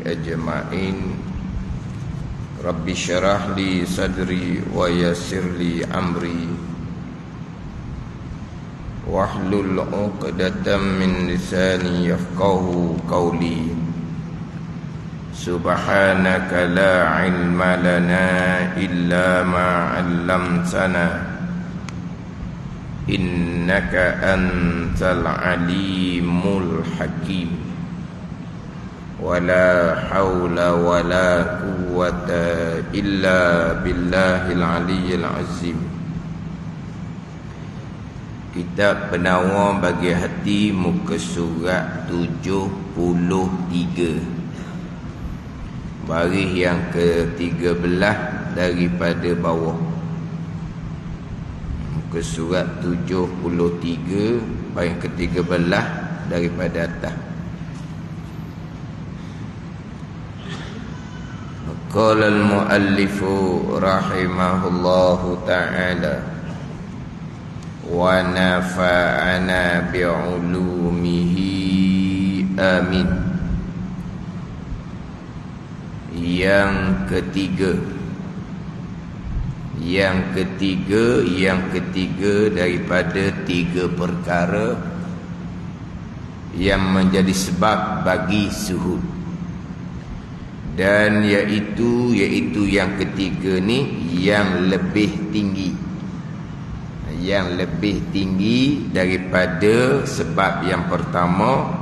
أجمعين رب اشرح لي صدري ويسر لي أمري واحلل عقدة من لساني يفقه قولي سبحانك لا علم لنا إلا ما علمتنا إنك أنت العليم الحكيم ولا حول ولا قوة إلا بالله العلي العظيم. Kitab Penawar bagi Hati, muka surat 73, baris yang ke-13 daripada bawah. Muka surat 73, baris ke-13 daripada atas. Qala al-muallifu rahimahullahu ta'ala wa nafa'ana bi'ulumihi amin. Yang ketiga daripada tiga perkara yang menjadi sebab bagi zuhud. Dan iaitu yang ketiga ni yang lebih tinggi daripada sebab yang pertama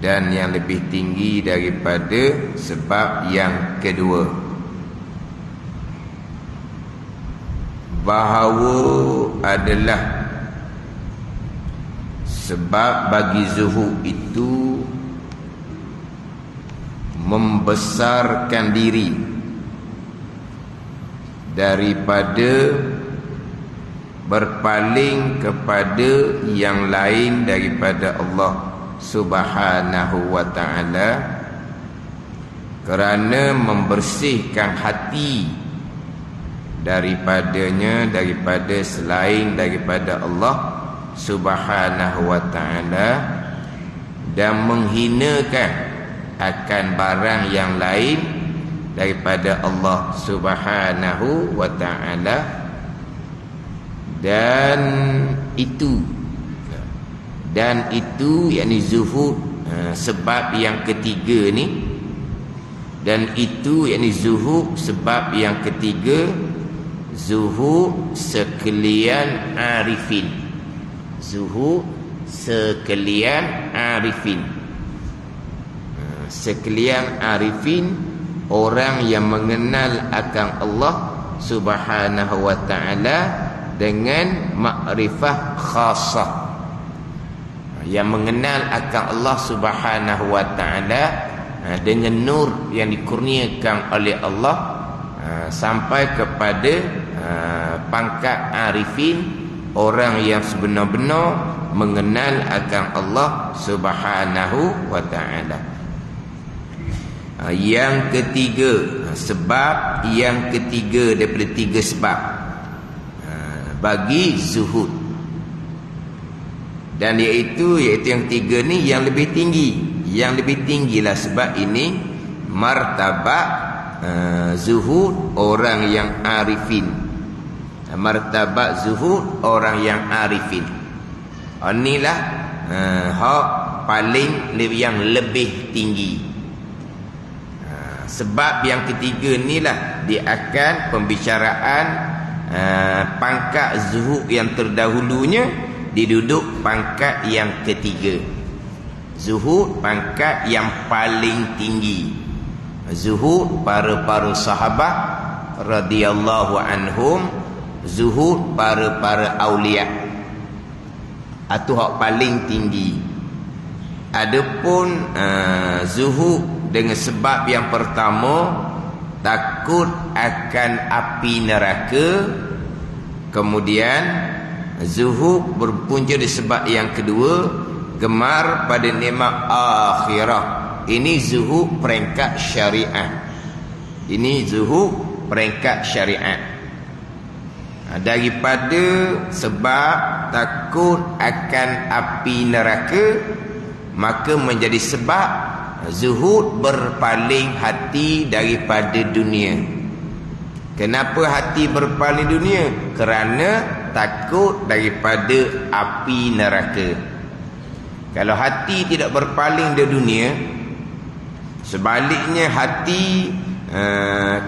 dan yang lebih tinggi daripada sebab yang kedua. Bahawa adalah sebab bagi zuhud itu membesarkan diri daripada berpaling kepada yang lain daripada Allah Subhanahu wa ta'ala, kerana membersihkan hati daripadanya, daripada selain daripada Allah Subhanahu wa ta'ala, dan menghinakan akan barang yang lain daripada Allah Subhanahu wa ta'ala. Dan itu yakni zuhud, sebab yang ketiga ni, dan itu yakni zuhud sebab yang ketiga, zuhud sekalian arifin. Zuhud sekalian arifin. Sekalian arifin, orang yang mengenal akan Allah Subhanahu wa ta'ala dengan makrifah khasah, yang mengenal akan Allah Subhanahu wa ta'ala dengan nur yang dikurniakan oleh Allah, sampai kepada pangkat arifin, orang yang sebenar-benar mengenal akan Allah Subhanahu wa ta'ala. Yang ketiga, sebab yang ketiga daripada tiga sebab bagi zuhud, dan iaitu yang tiga ni yang lebih tinggilah. Sebab ini martabat zuhud orang yang arifin. Martabat zuhud orang yang arifin, inilah hak paling yang lebih tinggi. Sebab yang ketiga inilah dia akan pembicaraan pangkat zuhud yang terdahulunya diduduk pangkat yang ketiga. Zuhud pangkat yang paling tinggi. Zuhud para sahabat radhiyallahu anhum, zuhud para aulia, itu hak paling tinggi. Adapun zuhud dengan sebab yang pertama, takut akan api neraka. Kemudian zuhud berpunca di sebab yang kedua, gemar pada nikmat akhirah. Ini zuhud peringkat syariat. Daripada sebab takut akan api neraka, maka menjadi sebab zuhud berpaling hati daripada dunia. Kenapa hati berpaling dunia? Kerana takut daripada api neraka. Kalau hati tidak berpaling dari dunia, sebaliknya hati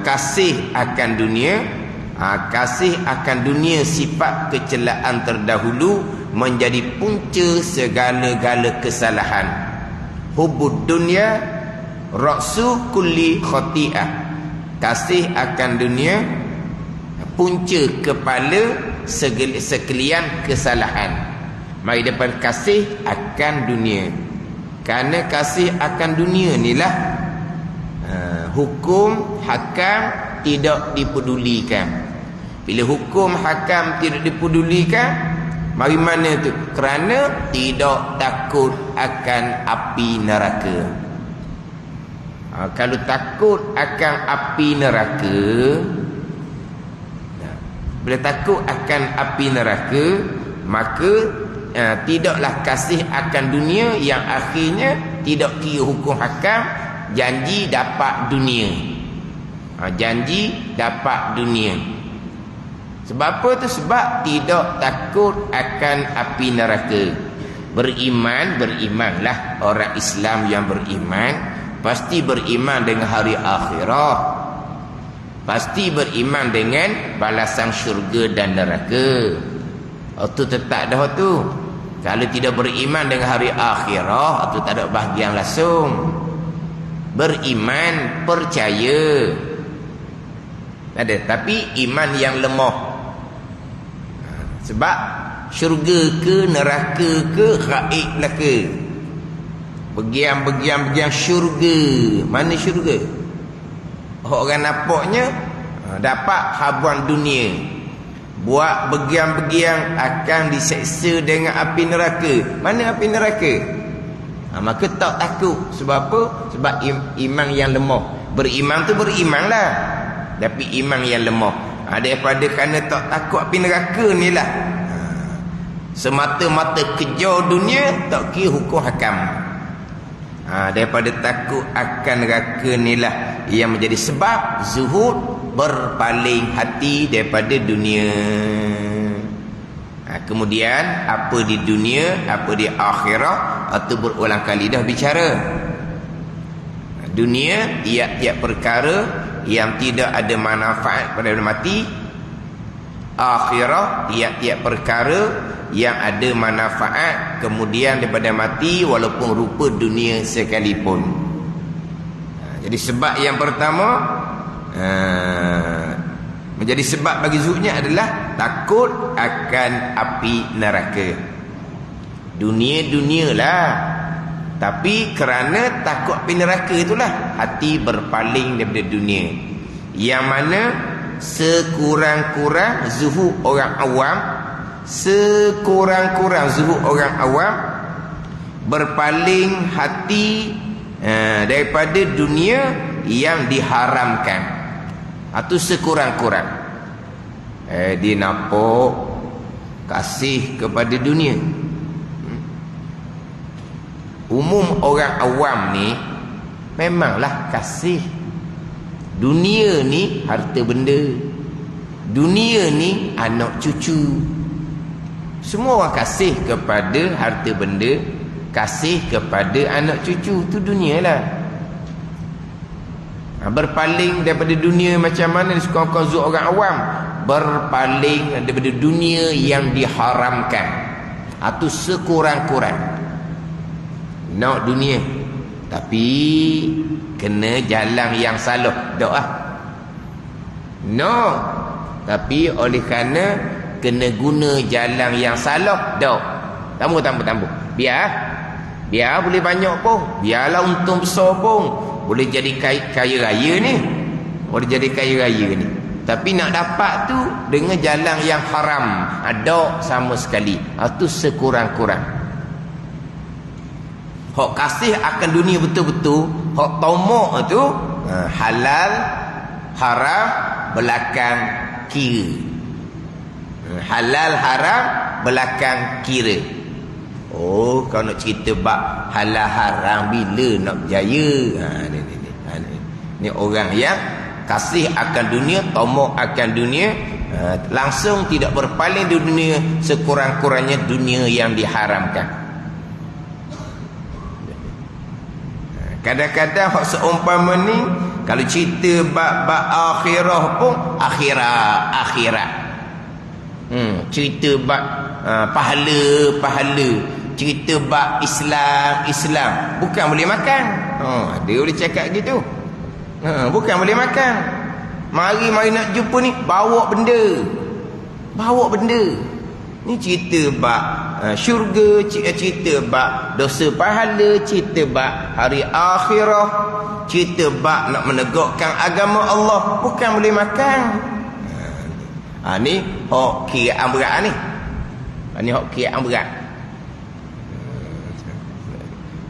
kasih akan dunia, kasih akan dunia sifat kecelaan terdahulu menjadi punca segala-gala kesalahan. Hubbud dunya ra'su kulli khati'ah. Kasih akan dunia punca kepala sekalian kesalahan. Mari depan kasih akan dunia. Kerana kasih akan dunia inilah hukum hakam tidak dipedulikan. Bila hukum hakam tidak dipedulikan, mari mana tu? Kerana tidak takut akan api neraka. Kalau takut akan api neraka, bila takut akan api neraka, maka tidaklah kasih akan dunia yang akhirnya tidak kira hukum hakam, janji dapat dunia. Janji dapat dunia. Sebab apa tu? Sebab tidak takut akan api neraka. Berimanlah orang Islam yang beriman pasti beriman dengan hari akhirat, pasti beriman dengan balasan syurga dan neraka. Itu tetap dah tu. Kalau tidak beriman dengan hari akhirat, itu tak ada bahagian langsung. Beriman, percaya ada, tapi iman yang lemah. Sebab syurga ke neraka ke gaib lah ke, Begian syurga. Mana syurga? Orang nampaknya dapat habuan dunia, buat begian-begian akan diseksa dengan api neraka. Mana api neraka? Maka tak takut. Sebab apa? Sebab iman yang lemah. Beriman tu berimanlah, tapi iman yang lemah. Daripada kerana tak takut api neraka ni lah, semata-mata kejar dunia, tak kira hukum hakam. Daripada takut akan neraka inilah yang menjadi sebab zuhud berpaling hati daripada dunia. Kemudian apa di dunia, apa di akhirat, itu berulang kali dah bicara. Dunia tiap-tiap perkara yang tidak ada manfaat pada mati. Akhirat tiap-tiap perkara yang ada manfaat kemudian daripada mati, walaupun rupa dunia sekalipun. Jadi sebab yang pertama menjadi sebab bagi zuhudnya adalah takut akan api neraka. Dunia-dunialah, tapi kerana takut api neraka itulah hati berpaling daripada dunia. Yang mana sekurang-kurang zuhud orang awam, sekurang-kurang zuhud orang awam berpaling hati daripada dunia yang diharamkan. Itu sekurang-kurang. Dia nampak kasih kepada dunia. Umum orang awam ni memanglah kasih. Dunia ni harta benda, dunia ni anak cucu. Semua orang kasih kepada harta benda, kasih kepada anak cucu. Itu dunia lah. Berpaling daripada dunia macam mana sekurang-kurang zuhud orang awam? Berpaling daripada dunia yang diharamkan. Itu sekurang-kurang. Nak dunia, tapi kena jalan yang salah. Tak lah. No, tapi oleh kerana kena guna jalan yang salah, tak. Tambah. Biar boleh banyak pun, biarlah untung besar pun, boleh jadi kaya raya ni, boleh jadi kaya raya ni. Tapi nak dapat tu dengan jalan yang haram, ada sama sekali. Itu sekurang-kurang. Hak kasih akan dunia betul-betul, hak tomok tu halal haram belakang kira. Halal haram belakang kira. Oh, kalau nak cerita bab halal haram bila nak berjaya. Ni orang yang kasih akan dunia, tomok akan dunia, langsung tidak berpaling di dunia, sekurang-kurangnya dunia yang diharamkan. Kadang-kadang hak seumpama ni kalau cerita bab akhirah pun akhirat. Cerita bab pahala, cerita bab Islam bukan boleh makan. Dia boleh cakap gitu. Bukan boleh makan. Mari nak jumpa ni bawa benda. Ni cerita bab syurga, cerita bab dosa pahala, cerita bab hari akhirah, cerita bab nak menegakkan agama Allah, bukan boleh makan. Ni hak kiraan berat ni. Ni hak kiraan berat.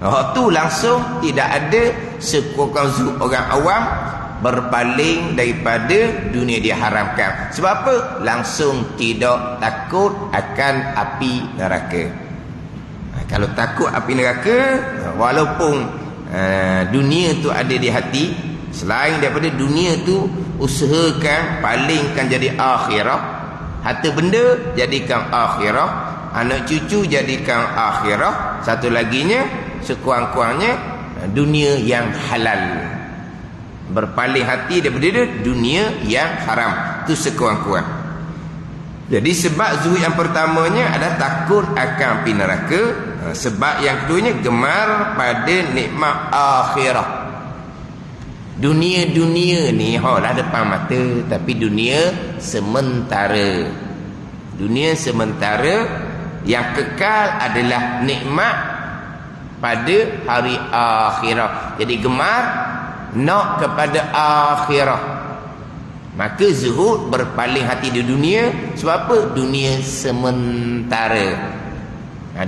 Hak tu langsung tidak ada sekurang-kurangnya orang awam berpaling daripada dunia diharamkan. Sebab apa? Langsung tidak takut akan api neraka. Kalau takut api neraka, walaupun dunia tu ada di hati, selain daripada dunia tu usahakan palingkan jadi akhirah. Harta benda jadikan akhirah, anak cucu jadikan akhirah. Satu laginya sekurang-kurangnya dunia yang halal. Berpaling hati daripada dunia yang haram, itu sekurang-kurang. Jadi sebab zuhud yang pertamanya adalah takut akan api neraka. Sebab yang keduanya gemar pada nikmat akhirah. Dunia ni lah depan mata, tapi dunia sementara. Dunia sementara, yang kekal adalah nikmat pada hari akhirah. Jadi gemar nak kepada akhirah. Maka zuhud berpaling hati di dunia. Sebab apa? Dunia sementara.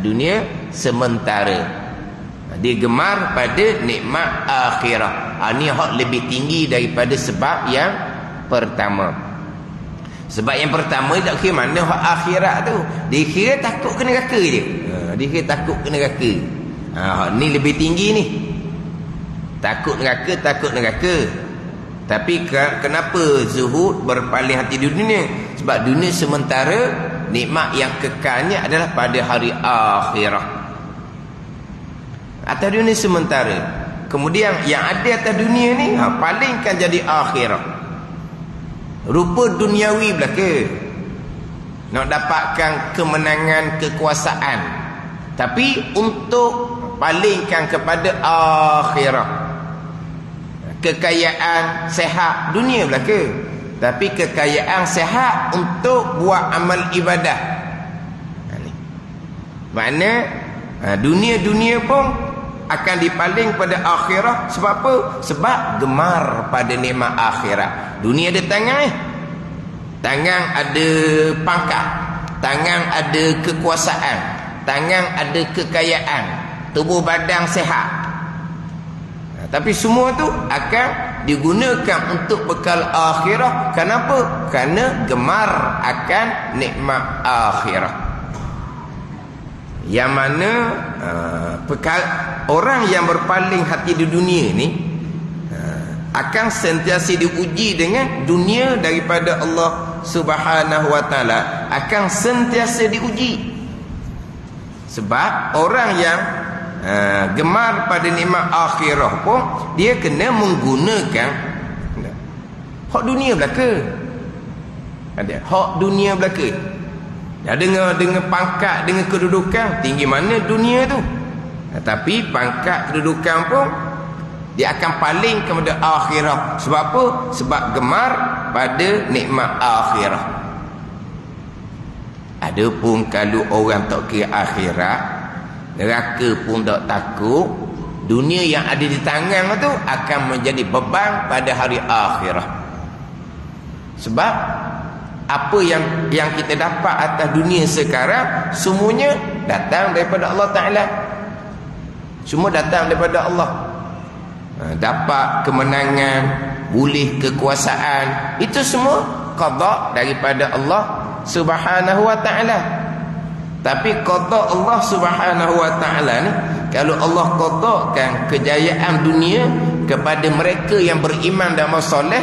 Dunia sementara. Dia gemar pada nikmat akhirah. Ini hak lebih tinggi daripada sebab yang pertama. Sebab yang pertama tak kira mana hak akhirat tu. Dia kira takut ke neraka je. Dia kira takut ke neraka. Ni lebih tinggi ni. Takut neraka. Tapi kenapa zuhud berpaling hati di dunia? Sebab dunia sementara, nikmat yang kekalnya adalah pada hari akhirah. Atas dunia sementara. Kemudian yang ada atas dunia ni palingkan jadi akhirah. Rupa duniawi belaka. Nak dapatkan kemenangan, kekuasaan. Tapi untuk palingkan kepada akhirah. Kekayaan sehat dunia belaka, tapi kekayaan sehat untuk buat amal ibadah. Makna dunia pun akan dipaling pada akhirah. Sebab apa? Sebab gemar pada nikmat akhirat. Dunia ada tangan, tangan ada pangkat, tangan ada kekuasaan, tangan ada kekayaan, tubuh badan sehat. Tapi semua tu akan digunakan untuk bekal akhirah. Kenapa? Kerana gemar akan nikmat akhirah. Yang mana orang yang berpaling hati di dunia ni akan sentiasa diuji dengan dunia daripada Allah Subhanahu wa taala, akan sentiasa diuji. Sebab orang yang gemar pada nikmat akhirah pun dia kena menggunakan hak dunia belaka. Ada hak dunia belaka. Dengan pangkat, dengan kedudukan, tinggi mana dunia tu. Tapi pangkat, kedudukan pun dia akan paling kepada akhirah. Sebab apa? Sebab gemar pada nikmat akhirah. Adapun kalau orang tak kira akhirat, neraka pun tak takut, dunia yang ada di tangan tu akan menjadi beban pada hari akhirah. Sebab apa yang kita dapat atas dunia sekarang semuanya datang daripada Allah Ta'ala. Semua datang daripada Allah. Dapat kemenangan, boleh kekuasaan, itu semua qada daripada Allah Subhanahu wa Ta'ala. Tapi qada Allah Subhanahu wa taala ni, kalau Allah qadakan kejayaan dunia kepada mereka yang beriman dan soleh,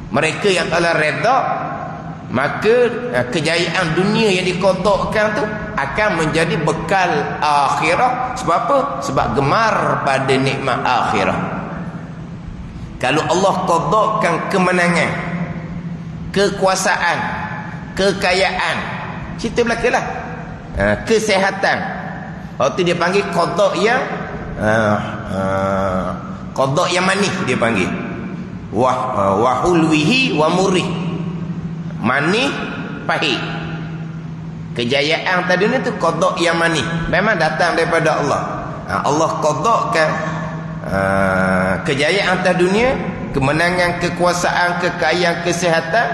mereka yang telah redha, maka kejayaan dunia yang diqadakan tu akan menjadi bekal akhirah. Sebab apa? Sebab gemar pada nikmat akhirah. Kalau Allah qadakan kemenangan, kekuasaan, kekayaan, cerita belakalah, kesihatan, waktu dia panggil qada yang qada yang manis, dia panggil wahulwihi wa murih, manis pahit. Kejayaan tadi ni tu qada yang manis, memang datang daripada Allah. Allah qadakan kejayaan atas dunia, kemenangan, kekuasaan, kekayaan, kesihatan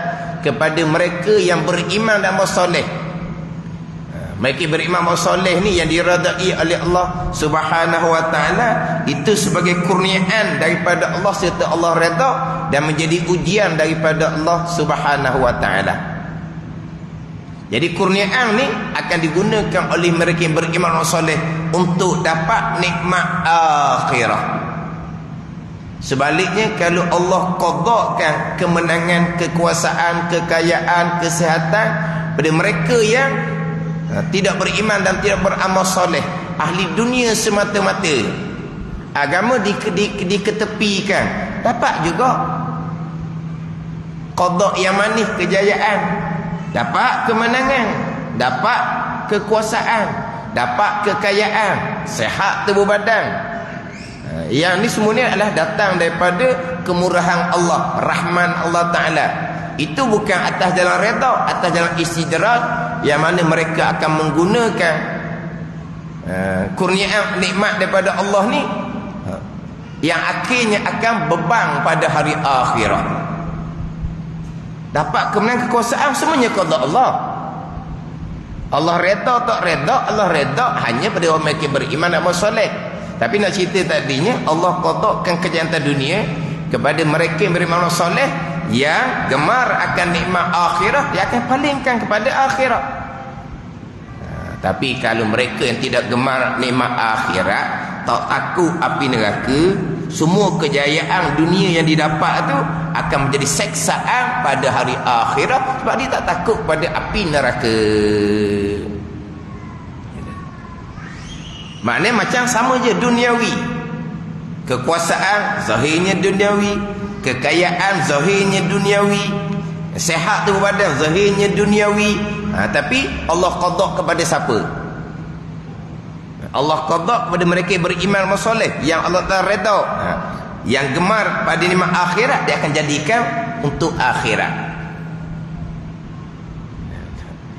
kepada mereka yang beriman dan bersoleh. Mereka beriman bersoleh ni yang diradai oleh Allah Subhanahu wa taala, itu sebagai kurniaan daripada Allah serta Allah redha, dan menjadi ujian daripada Allah Subhanahu wa taala. Jadi kurniaan ni akan digunakan oleh mereka yang beriman bersoleh untuk dapat nikmat akhirah. Sebaliknya, kalau Allah qadakan kemenangan, kekuasaan, kekayaan, kesihatan pada mereka yang tidak beriman dan tidak beramal soleh, ahli dunia semata-mata, agama diketepikan, dapat juga qada yang manis, kejayaan, dapat kemenangan, dapat kekuasaan, dapat kekayaan, sihat tubuh badan. Yang ni semua ni adalah datang daripada kemurahan Allah, rahman Allah Ta'ala. Itu bukan atas jalan redha, atas jalan istidraj, yang mana mereka akan menggunakan kurniaan nikmat daripada Allah ni, yang akhirnya akan beban pada hari akhirat. Dapat kemenangan, kekuasaan, semuanya qada Allah. Allah redha tak redha, Allah redha hanya pada orang yang beriman dan bersoleh. Tapi nak cerita tadinya, Allah qadakan kejayaan dunia kepada mereka yang beriman dan soleh, yang gemar akan nikmat akhirat, dia akan palingkan kepada akhirat. Tapi kalau mereka yang tidak gemar nikmat akhirat, tak takut api neraka, semua kejayaan dunia yang didapat tu akan menjadi seksaan pada hari akhirat, sebab dia tak takut pada api neraka. Maknanya macam sama je duniawi. Kekuasaan zahirnya duniawi, kekayaan zahirnya duniawi, sihat tubuh badan zahirnya duniawi. Tapi Allah qada kepada siapa? Allah qada kepada mereka yang beriman dan soleh, yang Allah Ta'ala redha, yang gemar pada nikmat akhirat, dia akan jadikan untuk akhirat.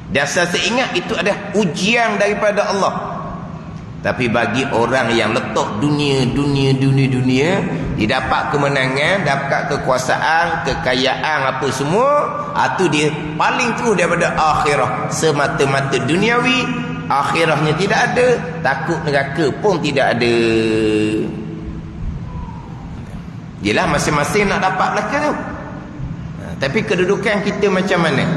Dan saya ingat itu adalah ujian daripada Allah. Tapi bagi orang yang letak dunia, dia dapat kemenangan, dapat kekuasaan, kekayaan, apa semua, itu dia paling terus daripada akhirah. Semata-mata duniawi, akhirahnya tidak ada, takut neraka pun tidak ada. Yelah, masing-masing nak dapat belaka tu. Tapi kedudukan kita macam mana?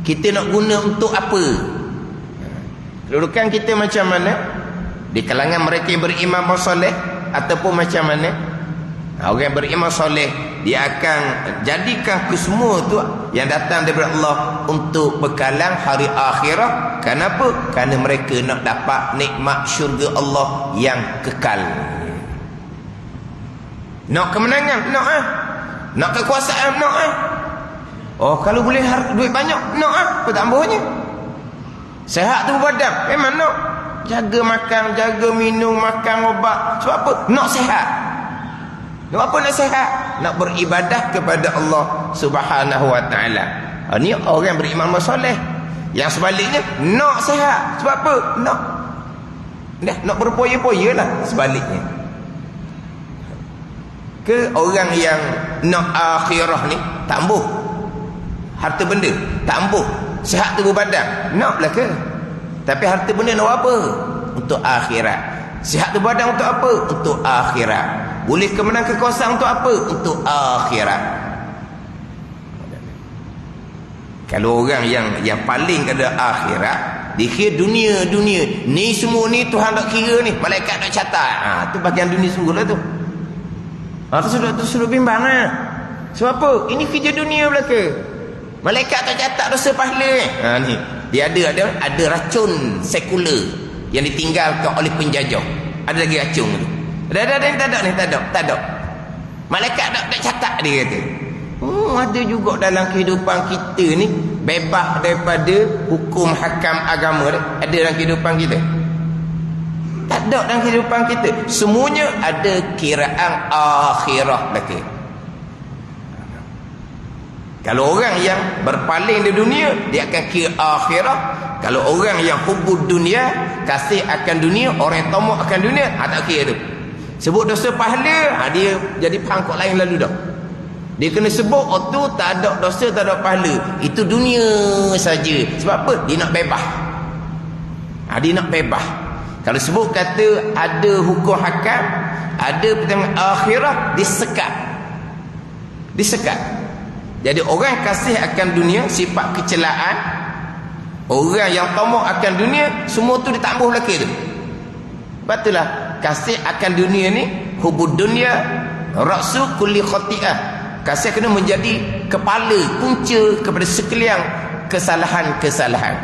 Kita nak guna untuk apa? Kedudukan kita macam mana? Di kalangan mereka yang beriman bersoleh, ataupun macam mana? Orang yang beriman soleh, dia akan jadikan kesemua tu yang datang daripada Allah untuk bekalan hari akhirat. Kenapa? Kerana mereka nak dapat nikmat syurga Allah yang kekal. Nak kemenangan? Nak Nak kekuasaan? Nak Oh, kalau boleh duit banyak? Nak apa tambahnya? Sehat tu badan, memang nak. Jaga makan, jaga minum, makan ubat. Sebab apa? Nak sehat. Nak apa nak sehat? Nak beribadah kepada Allah Subhanahu wa taala. Ini orang beriman bersoleh. Yang sebaliknya nak sehat. Sebab apa? Nak berpoya-poya lah sebaliknya. Ke orang yang nak akhirah ni tambah harta benda, tambah sihat tubuh badan, naklah ke? Tapi harta benda nak apa? Untuk akhirat. Sihat tubuh badan untuk apa? Untuk akhirat. Boleh kemenang kekuasaan untuk apa? Untuk akhirat. Kalau orang yang paling ada akhirat, dia kira dunia ni semua ni Tuhan tak kira ni, malaikat tak catat. Tu bahagian dunia sungguhlah tu. Tu suruh bimbang lah. Sebab apa? Ini kerja dunia belaka. Malaikat tak catat dosa pahala ni. Dia ada racun sekular yang ditinggalkan oleh penjajah. Ada lagi racun tu. Tak ada. Malaikat tak catat, dia kata. Ada juga dalam kehidupan kita ni, bebas daripada hukum hakam agama dia. Ada dalam kehidupan kita? Tak ada dalam kehidupan kita. Semuanya ada kiraan akhirah belaka. Kalau orang yang berpaling dari dunia, dia akan kira akhirah. Kalau orang yang hubud dunia, kasih akan dunia, orang yang tamak akan dunia, tak kira tu. Sebut dosa pahala, dia jadi pangkok lain lalu dah. Dia kena sebut tu tak ada dosa, tak ada pahala. Itu dunia saja. Sebab apa? Dia nak bebas. Dia nak bebas. Kalau sebut kata ada hukum hakam, ada pertanyaan akhirah, disekat. Jadi orang yang kasih akan dunia, sifat kecelaan. Orang yang tamak akan dunia, semua tu ditambuh lagi tu. Betullah, kasih akan dunia ni, hubud dunia, ra'su kulli khati'ah. Kasih kena menjadi kepala, punca kepada sekalian kesalahan-kesalahan.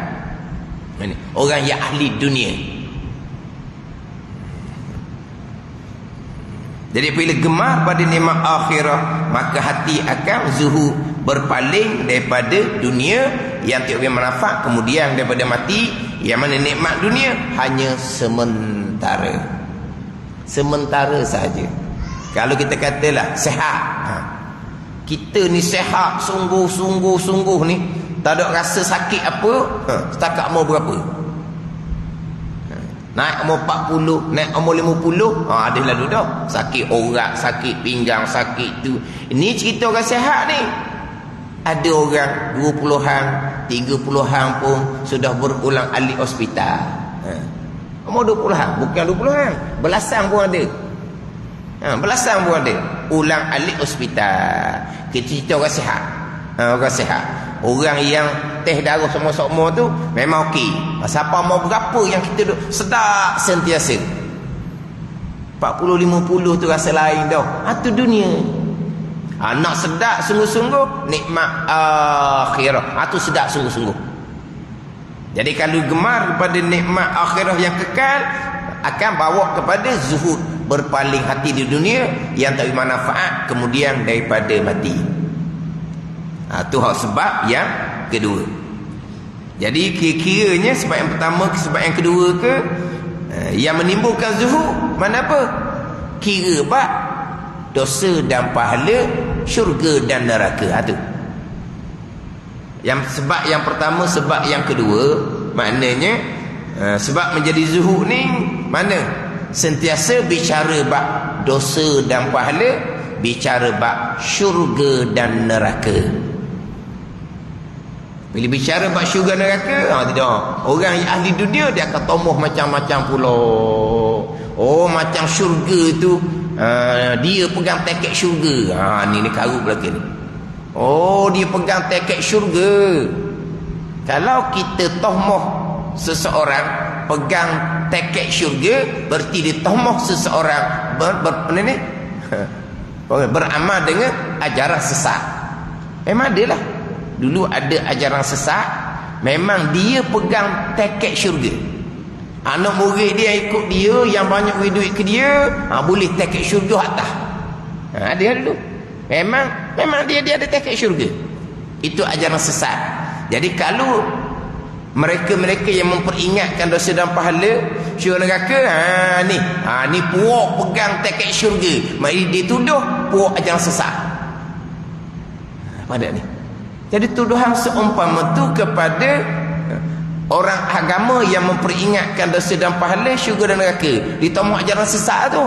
Orang yang ahli dunia. Jadi bila gemar pada nikmat akhirah, maka hati akan zuhud, berpaling daripada dunia yang tidak bermanfaat, kemudian daripada mati, yang mana nikmat dunia hanya sementara. Sementara saja. Kalau kita katalah sihat, kita ni sihat sungguh ni, tak ada rasa sakit apa, setakat umur berapa? Naik umur 40, naik umur 50, ada lalu dah. Sakit orat, sakit pinggang, sakit tu. Ini cerita orang sihat ni. Ada orang 20-an, 30-an pun sudah berulang alik hospital. Umur 20-an, bukan 20-an, belasan pun ada. Belasan pun ada ulang alik hospital. Kita cerita orang sihat. Orang sihat. Orang yang teh darah semua-semua tu memang okey. Siapa mau berapa yang kita duk sedap sentiasa. 40-50 tu rasa lain dah. Tu dunia. Nak sedap sungguh-sungguh, nikmat akhirah. Tu sedap sungguh-sungguh. Jadi kalau gemar kepada nikmat akhirah yang kekal, akan bawa kepada zuhud, berpaling hati di dunia yang tak bermanfaat, kemudian daripada mati. Itu sebab yang kedua. Jadi kira-kiranya sebab yang pertama ke sebab yang kedua ke, yang menimbulkan zuhud mana apa? Kira bab dosa dan pahala, syurga dan neraka. Itu yang sebab yang pertama, sebab yang kedua. Maknanya sebab menjadi zuhud ni mana? Sentiasa bicara bab dosa dan pahala, bicara bab syurga dan neraka. Bila bicara bab syurga neraka, tidak. Orang yang ahli dunia dia akan tomoh macam-macam pula. Macam syurga tu, dia pegang teket syurga. Ni karut belaka ni. Dia pegang teket syurga. Kalau kita tomoh seseorang pegang teket syurga, berarti dia tomoh seseorang beramal dengan ajaran sesat. Memang dia lah. Dulu ada ajaran sesat, memang dia pegang teket syurga. Anak murid dia ikut dia, yang banyak duit ke dia, boleh teket syurga atas. Dia dulu memang dia ada teket syurga. Itu ajaran sesat. Jadi kalau mereka-mereka yang memperingatkan dosa dan pahala, syurga neraka, ni puak pegang teket syurga, mari dia tuduh puak ajaran sesat. Pada ni. Jadi tuduhan seumpama tu kepada orang agama yang memperingatkan dosa dan pahala, syurga dan neraka, ditomok ajaran sesat tu.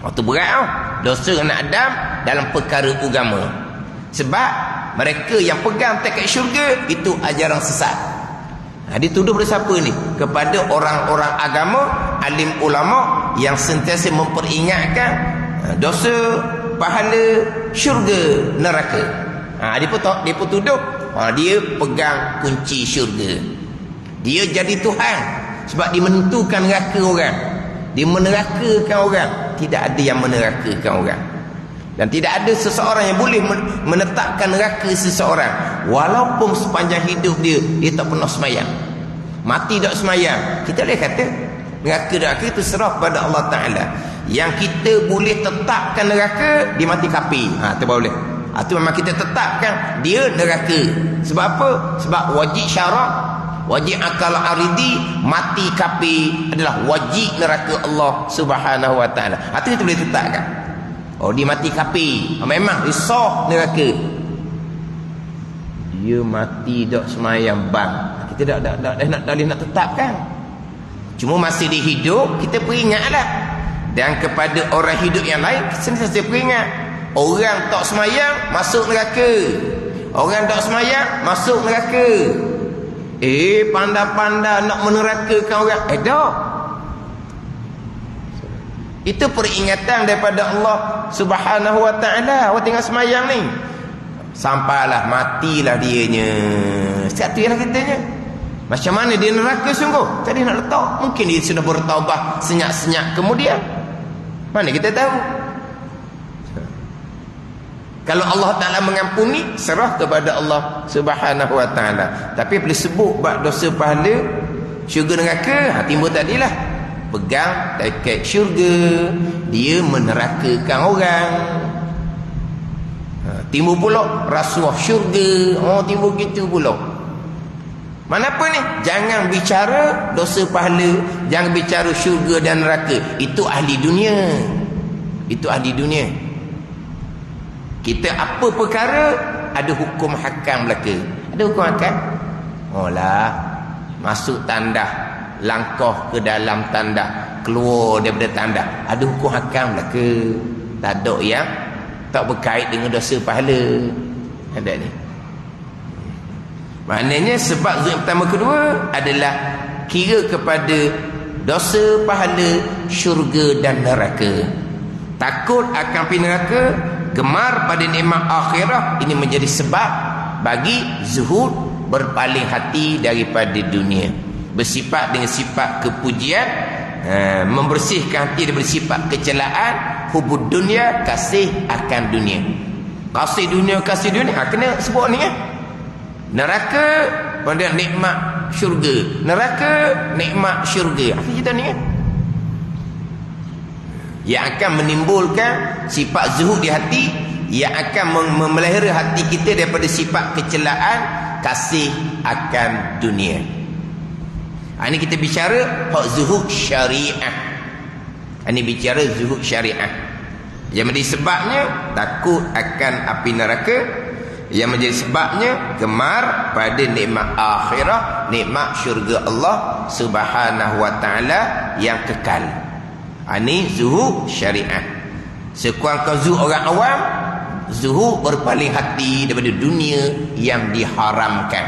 Waktu berat dosa anak Adam dalam perkara agama. Sebab mereka yang pegang teket syurga itu ajaran sesat. Dituduh pada siapa ni? Kepada orang-orang agama, alim ulama yang sentiasa memperingatkan dosa, pahala, syurga, neraka. Dia pun tuduh dia pegang kunci syurga. Dia jadi Tuhan sebab dia menentukan neraka orang. Dia menerakakan orang. Tidak ada yang menerakakan orang. Dan tidak ada seseorang yang boleh menetapkan neraka seseorang walaupun sepanjang hidup dia tak pernah semayang. Mati tak semayang, kita boleh kata neraka itu serah pada Allah Ta'ala. Yang kita boleh tetapkan neraka, dia mati kafir. Itu boleh. Itu memang kita tetapkan dia neraka. Sebab apa? Sebab wajib syarak, wajib akal aridi, mati kafir adalah wajib neraka Allah Subhanahu Wa Ta'ala. Itu kita boleh tetapkan. Dia mati kafir, memang risau neraka. Dia mati tak semayang bang, kita tak nak tetapkan. Cuma masih di hidup kita peringatlah. Dan kepada orang hidup yang lain sentiasa peringat. Orang tak semayang masuk neraka. Orang tak semayang masuk neraka. Pandai-pandai nak menerakakan orang. Tak. Itu peringatan daripada Allah Subhanahu Wa Ta'ala. Awak tengok semayang ni, sampailah matilah dianya. Satu yang katanya, macam mana dia neraka sungguh? Tadi nak letak, mungkin dia sudah bertaubat senyap-senyap kemudian. Mana kita tahu? Kalau Allah Ta'ala mengampuni, serah kepada Allah Subhanahu Wa Ta'ala. Tapi boleh sebut bab dosa pahala, syurga neraka, timbul tadilah. Pegang tiket syurga, dia menerakakan orang. Timbul pula rasuah syurga. Timbul gitu pula. Mana apa ni? Jangan bicara dosa pahala, jangan bicara syurga dan neraka. Itu ahli dunia. Itu ahli dunia. Kita apa perkara, ada hukum hakam belaka. Ada hukum hakam. Masuk tandah, langkah ke dalam tandah, keluar daripada tandah, ada hukum hakam lah ke? Tak ada yang tak berkait dengan dosa pahala. Ada ni. Maknanya sebab zul pertama kedua adalah kira kepada dosa pahala, syurga dan neraka. Takut akan api neraka, gemar pada nikmat akhirah. Ini menjadi sebab bagi zuhud, berpaling hati daripada dunia, bersifat dengan sifat kepujian, membersihkan hati daripada sifat kecelaan, hubud dunia, kasih akan dunia. Kasih dunia, kena sebut ni neraka pada nikmat syurga, neraka nikmat syurga. Apa cerita ni yang akan menimbulkan sifat zuhud di hati, yang akan memelihara hati kita daripada sifat kecelaan, kasih akan dunia. Ini kita bicara hak zuhud syariah. Ini bicara zuhud syariah. Yang menjadi sebabnya takut akan api neraka, yang menjadi sebabnya gemar pada nikmat akhirah, nikmat syurga Allah Subhanahu Wa Ta'ala yang kekal. Ini zuhud syariah. Sekurang-kurang zuhud orang awam, zuhud berpaling hati daripada dunia yang diharamkan,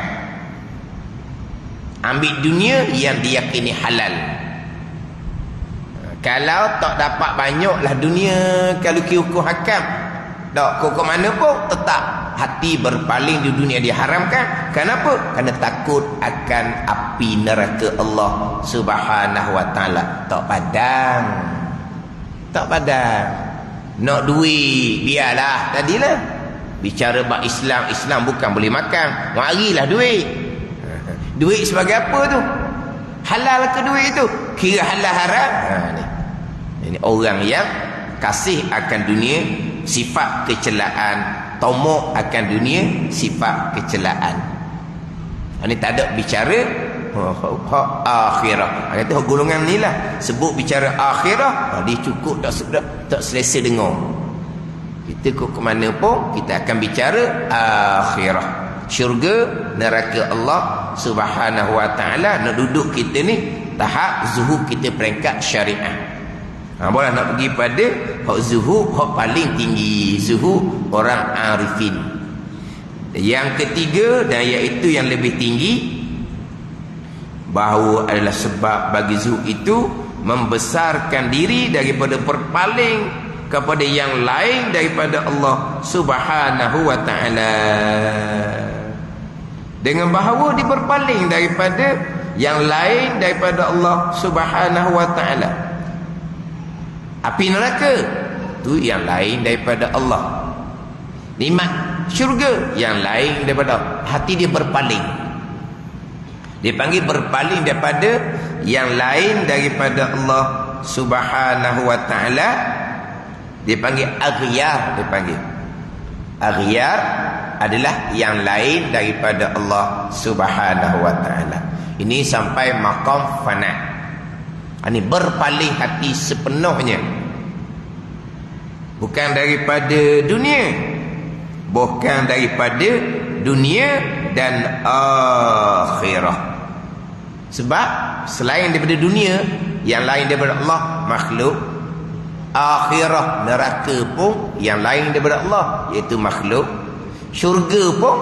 ambil dunia yang diyakini halal. Kalau tak dapat banyaklah dunia, kalau hukum hakam tak hukum mana pun, tetap hati berpaling di dunia diharamkan. Kenapa? Kerana takut akan api neraka Allah Subhanahu Wa Ta'ala. Tak padang, tak padang. Nak duit, biarlah. Tadilah bicara bab Islam, Islam bukan boleh makan, marilah duit. Duit sebagai apa tu? Halal ke duit tu? Kira halal haram. Ini orang yang kasih akan dunia, sifat kecelaan, tomok akan dunia, sifat kecelaan. Ini tak ada bicara akhirah. Kata golongan ni lah sebut bicara akhirah, dia cukup tak selesa dengar. Kita ke mana pun kita akan bicara akhirah, syurga, neraka Allah Subhanahu Wa Ta'ala. Nak duduk kita ni tahap zuhud kita peringkat syariah. Boleh nak pergi pada hak zuhud, hak paling tinggi, zuhud orang arifin. Yang ketiga, dan iaitu yang lebih tinggi, bahawa adalah sebab bagi zuhud itu membesarkan diri daripada berpaling kepada yang lain daripada Allah Subhanahu wa ta'ala. Dengan bahawa dia berpaling daripada yang lain daripada Allah Subhanahu wa ta'ala. Api neraka tu yang lain daripada Allah. Nikmat syurga yang lain daripada Allah. Hati dia berpaling. Dia panggil berpaling daripada yang lain daripada Allah Subhanahu wa ta'ala. Dia panggil aghyar. Dia panggil aghyar adalah yang lain daripada Allah Subhanahu wa ta'ala. Ini sampai maqam fana. Ini berpaling hati sepenuhnya, bukan daripada dunia, bukan daripada dunia dan akhirah. Sebab selain daripada dunia, yang lain daripada Allah makhluk. Akhirah neraka pun yang lain daripada Allah, iaitu makhluk. Syurga pun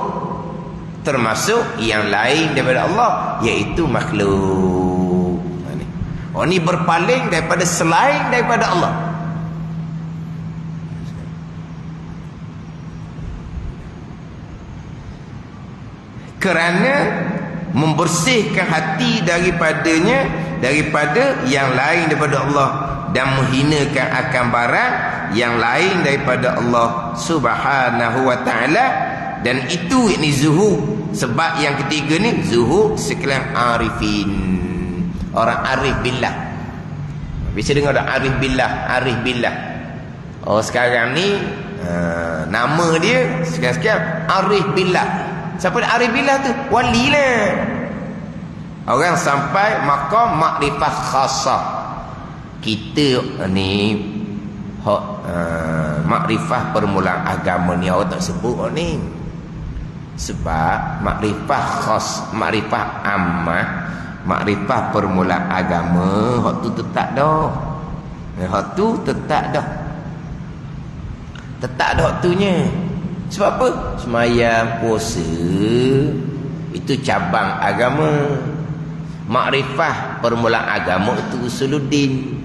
termasuk yang lain daripada Allah, iaitu makhluk. Oh, ni berpaling daripada selain daripada Allah. Kerana membersihkan hati daripadanya, daripada yang lain daripada Allah, dan menghinakan akan barang yang lain daripada Allah Subhanahu wa ta'ala. Dan itu ini zuhud. Sebab yang ketiga ni zuhud sekalian arifin, orang arif billah. Bisa dengar orang arif billah, arif billah. Oh, sekarang ni nama dia sekarang arif billah. Siapa arif billah tu? Wali lah. Orang sampai maqam makrifah khasah. Kita ni makrifah permulaan agama ni orang tak sebut ni. Sebab makrifah khas, makrifah ammah, makrifah permulaan agama, hak tu tetap dah. Hak tu tetap dah. Tetap dah hak tunya. Sebab apa? Semayang, puasa, itu cabang agama. Makrifah permulaan agama itu usuluddin.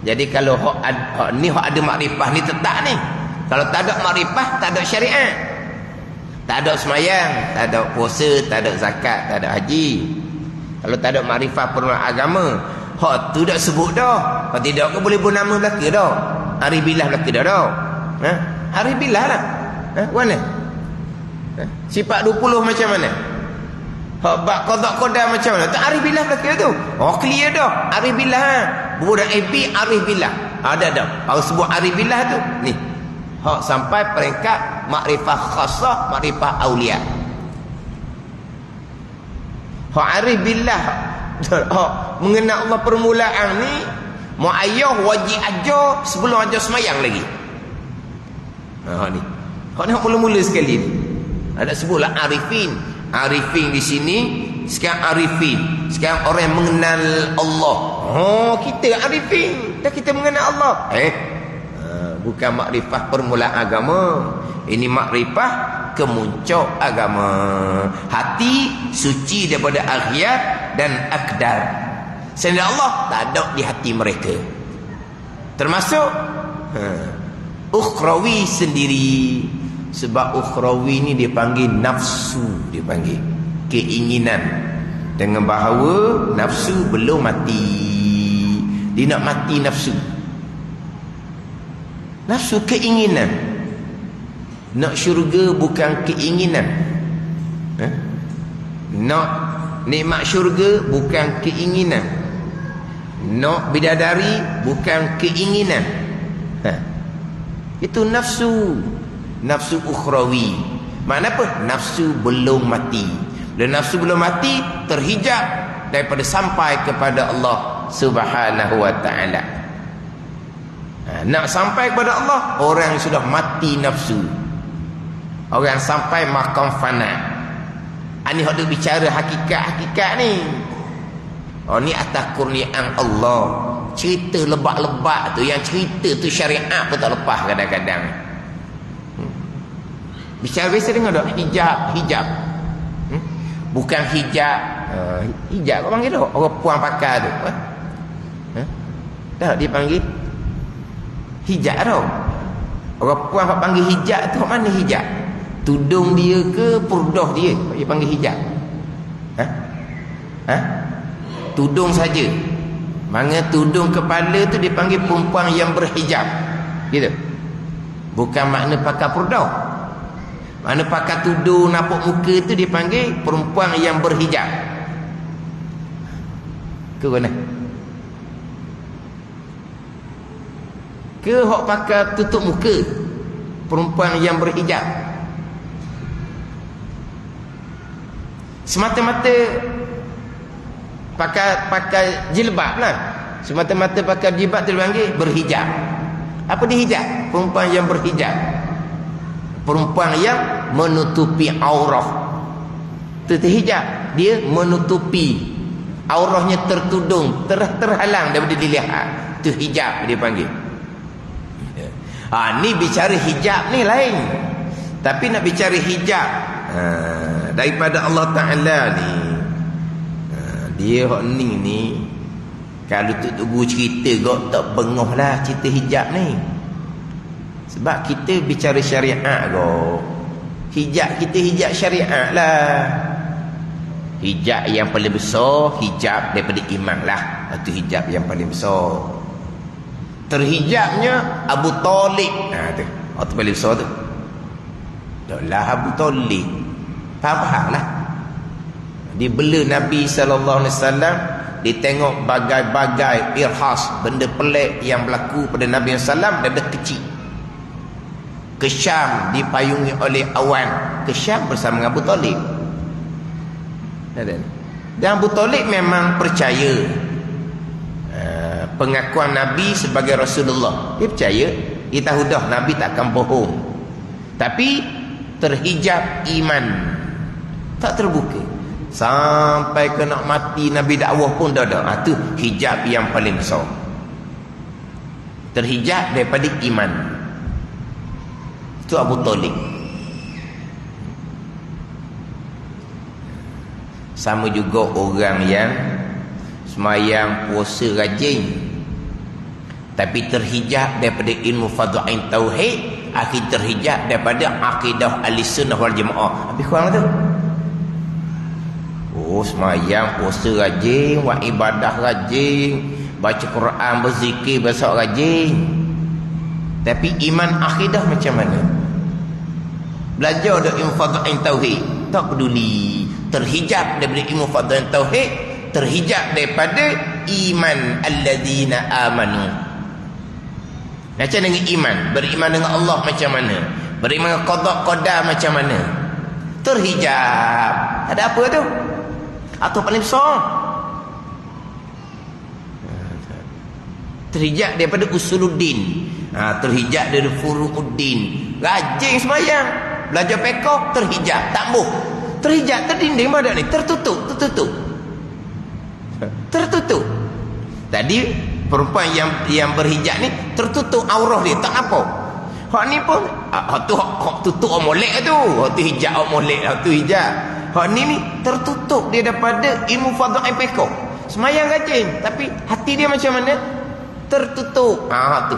Jadi kalau hak ni hak ada makrifah ni tetap ni. Kalau tak ada makrifah, tak ada syariat. Tak ada semayang, tak ada puasa, tak ada zakat, tak ada haji. Kalau tak ada makrifah permulaan agama, hak tu dah sebut dah. Kalau tidak ke boleh bernama belaka dah. Arif billah belaka dah. Arif billah lah. Mana? Sifat 20 macam mana? Hak bab qada qadar macam mana? Tak arif billah belaka tu. Oh, clear dah. Arif billah. Budak FB arif billah. Ada dah. Kalau sebut arif billah tu, ni. Hak sampai peringkat makrifah khasah, makrifah aulia. Hak arif billah, hak mengenal Allah permulaan ni, muayyah wajib aja sebelum aja semayang lagi. Hak ni. Hak ni hak mula-mula sekali ni. Ada sebutlah arifin. Arifin di sini, sekarang arifin. Sekarang orang yang mengenal Allah. Oh, kita arifin. Dah kita mengenal Allah. Bukan makrifah permulaan agama. Ini makrifah kemuncak agama. Hati suci daripada aghyar dan akdar. Sehingga Allah tak ada di hati mereka. Termasuk ukhrawi sendiri. Sebab ukhrawi ni dia panggil nafsu. Dia panggil keinginan. Dengan bahawa nafsu belum mati. Dia nak mati nafsu. Nafsu keinginan. Nak syurga bukan keinginan. Nak nikmat syurga bukan keinginan. Nak bidadari bukan keinginan. Itu nafsu. Nafsu ukhrawi. Makna apa? Nafsu belum mati. Dan nafsu belum mati terhijab daripada sampai kepada Allah Subhanahu wa ta'ala. Nak sampai kepada Allah, orang yang sudah mati nafsu, orang yang sampai maqam fana. Ini hendak bicara hakikat-hakikat ni. Oh, ni atas kurniaan Allah. Cerita lebak-lebak tu, yang cerita tu syariat pun tak lepas kadang-kadang. Bicara biasa dengar tak? Hijab. Bukan hijab. Hijab kau panggil tak? Orang puan pakai tu. Tak, dia panggil Hijab tau. Orang puan hak panggil hijab tu hak mana hijab? Tudung dia ke purdah dia? Dia panggil hijab. Tudung saja. Mana tudung kepala tu dipanggil perempuan yang berhijab. Gitu. Bukan makna pakai purdah. Mana pakai tudung nampak muka tu dipanggil perempuan yang berhijab. Ke mana? Ke hok pakai tutup muka perempuan yang berhijab? Semata-mata pakai jilbab lah. Semata-mata pakai jilbab tu dipanggil berhijab. Apa dia hijab? Perempuan yang berhijab. Perempuan yang menutupi aurah. Itu hijab. Dia menutupi aurahnya, tertudung, terhalang daripada dilihat. Itu hijab dia panggil. Ni bicara hijab ni lain. Tapi nak bicara hijab daripada Allah Ta'ala ni, dia hak ni kalau tunggu cerita kok tak bengah lah cerita hijab ni. Sebab kita bicara syariat kok. Hijab kita hijab syariat lah. Hijab yang paling besar hijab daripada iman lah. Itu hijab yang paling besar. Terhijabnya Abu Talib. Tu. Itu paling besar tu. Itulah Abu Talib. Faham lah. Dia bela Nabi SAW. Dia tengok bagai-bagai irhas, benda pelik yang berlaku pada Nabi SAW. Dia dah kecil. Ke Syam dipayungi oleh awan. Ke Syam bersama dengan Abu Talib. Dan Abu Talib memang percaya pengakuan Nabi sebagai Rasulullah. Dia percaya. Dia tahu dah Nabi takkan bohong. Tapi terhijab iman, tak terbuka. Sampai ke nak mati Nabi dakwah pun dah ada. Itu hijab yang paling besar. Terhijab daripada iman. Itu Abu Talib. Sama juga orang yang semayang puasa rajin tapi terhijab daripada ilmu fadha'in tauhid, akhir terhijab daripada akidah ahli-sunnah wal jamaah. Habis kurang tu. Semayang puasa rajin, buat ibadah rajin, baca Quran, berzikir, besok rajin. Tapi iman akidah macam mana? Belajar dak ilmu fadha'in tauhid, tak peduli. Terhijab daripada ilmu fadha'in tauhid, terhijab daripada iman alladzina amanu. Macam dengan iman, beriman dengan Allah macam mana? Beriman dengan qada qadar macam mana? Terhijab. Ada apa tu? Atau paling besar? Terhijab daripada usuluddin. Terhijab dari furu'uddin. Rajin sembahyang, belajar fiqh, terhijab, tak boh. Terhijab terdinding badan ni, tertutup. Tadi perempuan yang berhijab ni tertutup aurah dia, tak apa. Hak ni pun hak tutup orang molek tu. Hak tu hijab orang molek, hak tu hijab. Hak ni tertutup dia daripada ilmu fadha'in fiqh. Semayang rajin, tapi hati dia macam mana? Tertutup. Hak tu.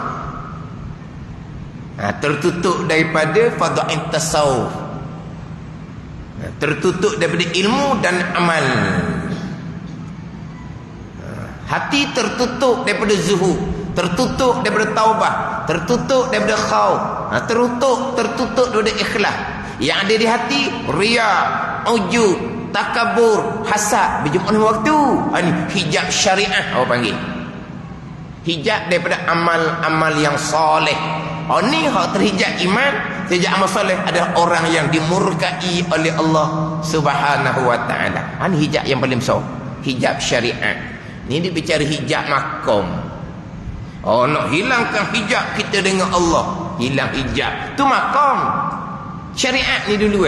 Tertutup daripada fadha'in tasawuf. Tertutup daripada ilmu dan amal. Hati tertutup daripada zuhud, tertutup daripada taubah, tertutup daripada khauf, tertutup daripada ikhlas. Yang ada di hati riya, ujub, takabur, hasad, berjumpa waktu. Ini hijab syariah orang panggil. Hijab daripada amal-amal yang soleh. Ni hak terhijab iman, terhijab amal soleh adalah orang yang dimurkai oleh Allah Subhanahu wa taala. Ini hijab yang paling besar, hijab syariat. Ni dia bicara hijab makom. Nak hilangkan hijab kita dengan Allah, hilang hijab tu makom. Syariat ni dulu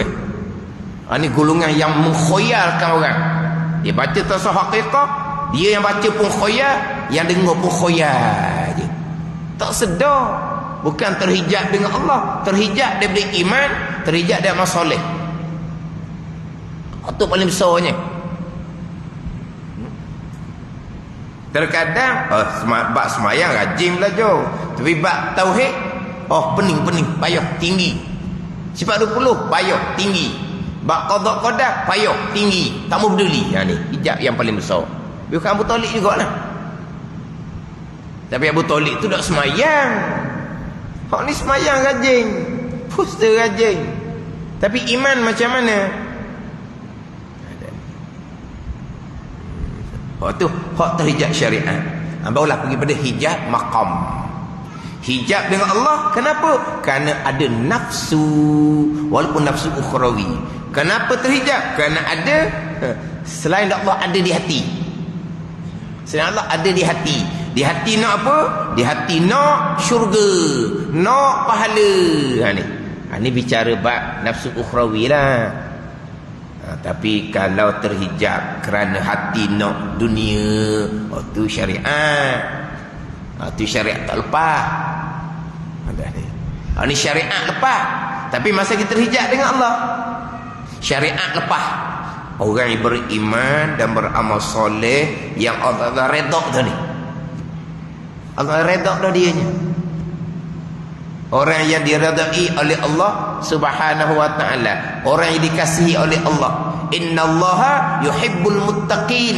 ni golongan yang mengkhoyalkan orang. Dia baca tasawuf haqiqah, dia yang baca pun khoyal, yang dengar pun khoyal je. Tak sedar. Bukan terhijab dengan Allah, terhijab daripada iman, terhijab dari amal soleh. Itu paling besarnya. Terkadang bab semayang rajin belajar, tapi bab tauhid pening payah tinggi. Sifat 20 payah tinggi. Bab qada payah tinggi, tak mau peduli. Ni hijab yang paling besar. Bukan Abu Talib jugalah. Tapi Abu Talib tu tak semayang. Hak ni semayang rajin, puasa rajin, tapi iman macam mana? Hak tu hak terhijab syariat. Barulah pergi pada hijab maqam. Hijab dengan Allah. Kenapa? Kerana ada nafsu, walaupun nafsu ukhrawi. Kenapa terhijab? Kerana ada selain Allah ada di hati. Selain Allah ada di hati. Di hati nak apa? Di hati nak syurga, nak pahala. Ni bicara bab nafsu ukhrawi lah. Tapi kalau terhijab kerana hati nak dunia, itu syariat. Itu syariat tak lepas. Ni syariat lepas. Tapi masa kita terhijab dengan Allah, syariat lepas. Orang yang beriman dan beramal soleh yang Allah redha tu ni, Allah redha dah dianya. Orang yang diredai oleh Allah Subhanahu wa ta'ala, orang yang dikasihi oleh Allah. Innallaha yuhibbul muttaqin.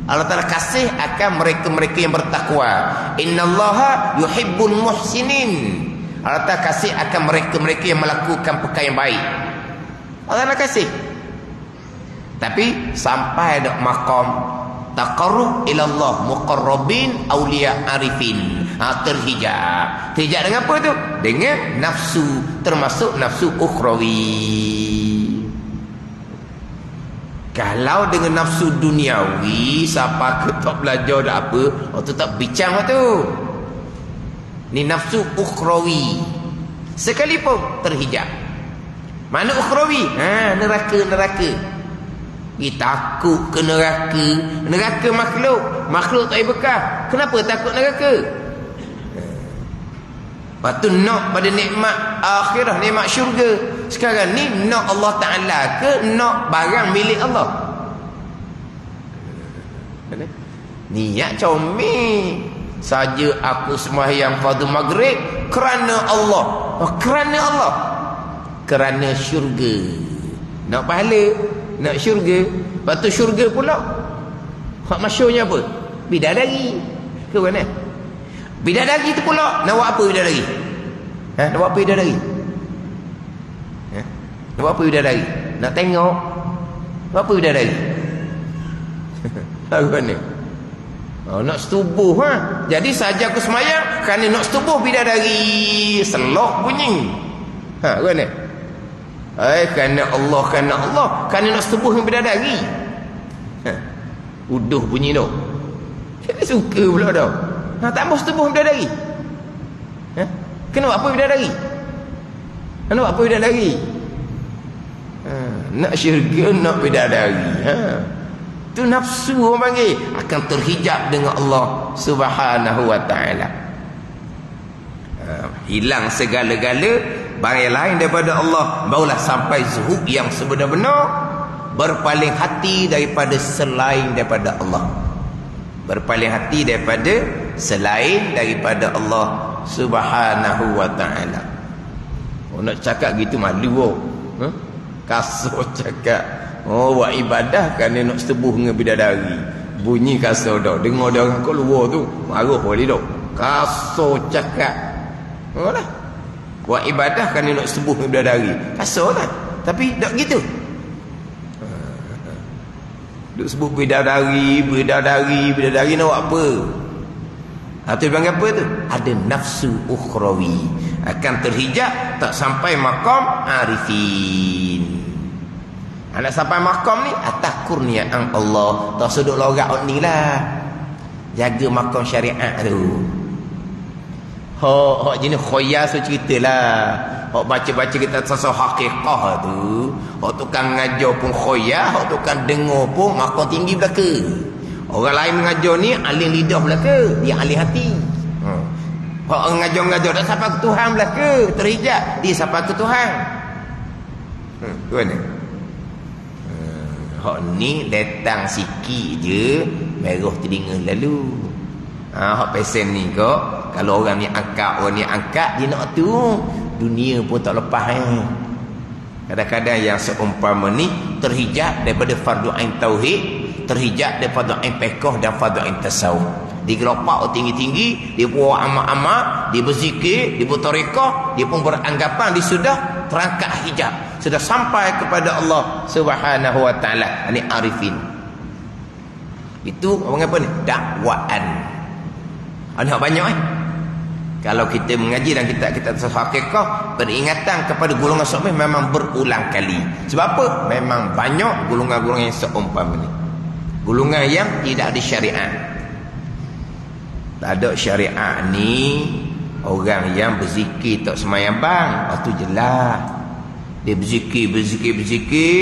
Allah Ta'ala kasih akan mereka-mereka yang bertakwa. Innallaha yuhibbul muhsinin. Allah Ta'ala kasih akan mereka-mereka yang melakukan perkara yang baik. Allah Ta'ala kasih. Tapi sampai ada maqam taqarrub ila Allah, muqarrabin auliya arifin. Terhijab. Terhijab dengan apa tu? Dengan nafsu, termasuk nafsu ukhrawi. Kalau dengan nafsu duniawi, siapa ke tak belajar dah apa, tu tak bincang tu. Ni nafsu ukhrawi. Sekalipun terhijab. Mana ukhrawi? Neraka. Kita takut ke neraka. Neraka makhluk tak bekah. Kenapa takut neraka? Lepas tu nak pada nikmat akhirah, nikmat syurga. Sekarang ni nak Allah Ta'ala ke nak barang milik Allah? Niat comel. Saja aku sembahyang fardu maghrib kerana Allah. Kerana Allah. Kerana syurga. Nak pahala, nak syurga. Lepas tu syurga pula, hak masyurnya apa? Bidadari. Ke mana? Bidadari tu pula nak buat apa bidadari? Nak buat apa bidadari? Nak buat apa bidadari? Nak tengok. Buat apa bidadari? Lagu mana? Nak setubuh. Jadi saja aku semayang kerana nak setubuh bidadari. Selok bunyi. Lagu mana? Kerana Allah, kerana nak setubuh dengan bidadari. Uduh bunyi tu. Saya suka pula dah. Tak mahu setubuh bidadari. Kena buat apa bidadari? Kena buat apa bidadari? Nak syurga, nak bidadari. Tu nafsu orang panggil. Akan terhijab dengan Allah Subhanahu wa ta'ala. Hilang segala-gala barang yang lain daripada Allah. Barulah sampai zuhud yang sebenar-benar. Berpaling hati daripada selain daripada Allah. Berpaling hati daripada selain daripada Allah Subhanahu wa ta'ala. Nak cakap gitu malu. Kasar cakap. Buat ibadah kerana nak setubuh dengan bidadari. Bunyi kasar dah. Dengar dia orang kat luar tu, marah boleh dah. Kasar cakap. Buat ibadah kerana nak setubuh dengan bidadari. Kasar lah. Tapi tak gitu. Duk sebut bidadari nak buat apa? Itu dipanggil apa tu? Ada nafsu ukhrawi. Akan terhijab, tak sampai maqam arifin. Nak sampai maqam ni atas kurniaan Allah. Tak sudut lorak ni lah. Jaga maqam syariat tu. Hak jenis khoyas tu ceritalah. Hak baca-baca kita sasar hakikah tu. Hak tukang ngajar pun khoyas, hak tukang dengar pun maqam tinggi belaka. Orang lain mengajar ni alim lidah belaka, dia alim hati. Hak ngajar-ngajar tak sampai ke Tuhan belaka, terhijab, dia sampai ke Tuhan. Tu mana? Hak ni datang sikit je merah telinga lalu. Hak pesen ni kok, kalau orang ni angkat, dia nak tu dunia pun tak lepas. Kadang-kadang yang seumpama ni terhijab daripada fardu ain tauhid, terhijab daripada fardu ain fiqh dan fardu ain tasawuf. Dia gelopak tinggi-tinggi, dia buat amal-amal, dia berzikir, dia bertarekah, dia pun beranggapan dia sudah terangkat hijab, sudah sampai kepada Allah Subhanahu wa taala. Ini arifin. Itu orang apa ni? Dakwaan. Ada banyak Kalau kita mengaji dan kita hakikah, peringatan kepada golongan seumpama memang berulang kali. Sebab apa? Memang banyak golongan-golongan yang seumpama ni. Golongan yang tidak ada syariat. Tak ada syariat ni, orang yang berzikir tak semayang bang, itu jelas. Dia berzikir,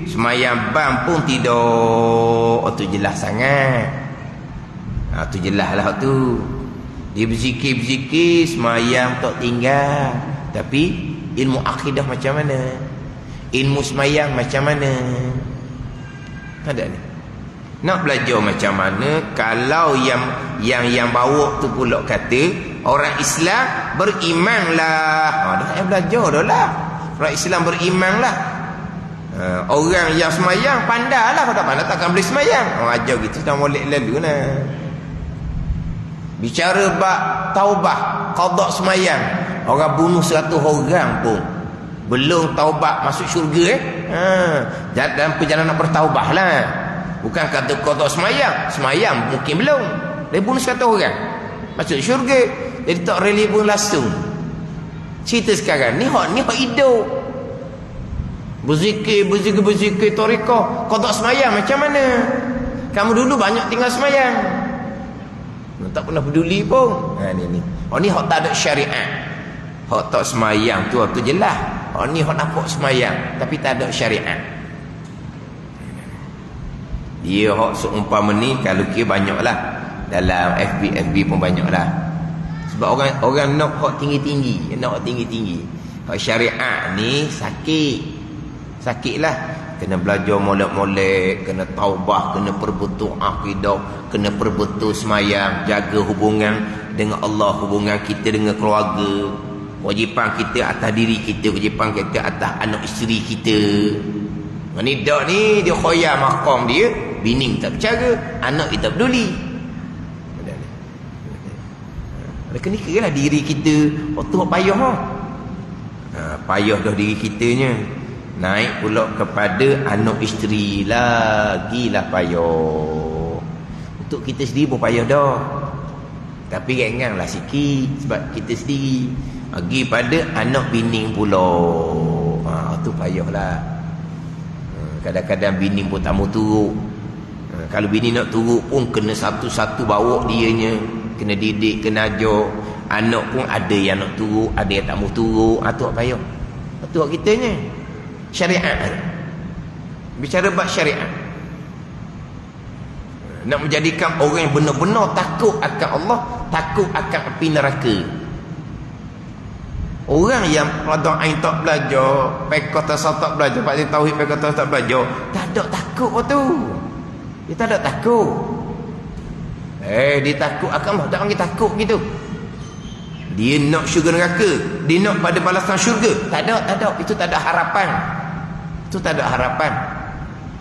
semayang bang pun tidak, itu jelas sangat. Itu jelas lah tu. Dia berzikir, semayang tak tinggal. Tapi ilmu akidah macam mana? Ilmu semayang macam mana? Ada ni. Nak belajar macam mana? Kalau yang bawa tu pula kata orang Islam berimanlah. Dah belajar dah lah. Orang Islam berimanlah. Orang yang semayang pandailah. Kalau tak pandai takkan boleh semayang. Ajar gitu dah molek lalu lah. Bicara bab taubah, qada semayang, orang bunuh 100 orang pun belum taubat masuk syurga dalam perjalanan bertaubah lah. Bukan kata qada semayang mungkin belum. Dia bunuh 100 orang masuk syurga. Jadi tak rela pun langsung. Cerita sekarang ni hak hidup. Berzikir tarekah, qada semayang macam mana? Kamu dulu banyak tinggal semayang, tak pernah peduli pun. Ni. Ni hak tak ada syariat. Hak tak semayang tu jelas. Ni hak nampak semayang tapi tak ada syariat. Dia hak seumpama ni kalau kira banyaklah. Dalam FB pun banyaklah. Sebab orang nak hak tinggi-tinggi, Hak syariat ni sakitlah. Kena belajar molek-molek, kena taubah, kena perbetul akidah, kena perbetul semayang, jaga hubungan dengan Allah, hubungan kita dengan keluarga, kewajipan kita atas diri kita, kewajipan kita atas anak isteri kita. Ni dak ni dia khoyar maqam dia, bini tak bercara, anak kita peduli. Kena kira lah diri kita waktu payah payah dah diri kitanya. Naik pula kepada anak isteri, lagilah payah. Untuk kita sendiri pun payah dah, tapi ringanlah sikit sebab kita sendiri. Bagi pada anak bini pula, tu payahlah. Kadang-kadang bini pun tak mau turut. Kalau bini nak turut pun kena satu-satu bawa dianya, kena didik, kena ajar. Anak pun ada yang nak turut, ada yang tak mau turut. Tu payah. Tu kitanya. Syariat. Bicara bab syariat, nak menjadikan orang yang benar-benar takut akan Allah, takut akan api neraka. Orang yang pada ain tak belajar, fiqh tasawuf tak belajar, pak tauhid fiqh tasawuf tak belajar, tak ada takut tu. Dia tak ada takut. Dia takut akan Allah, tak panggil takut gitu. Dia nak syurga neraka, dia nak pada balasan syurga. Tak ada. Itu tak ada harapan.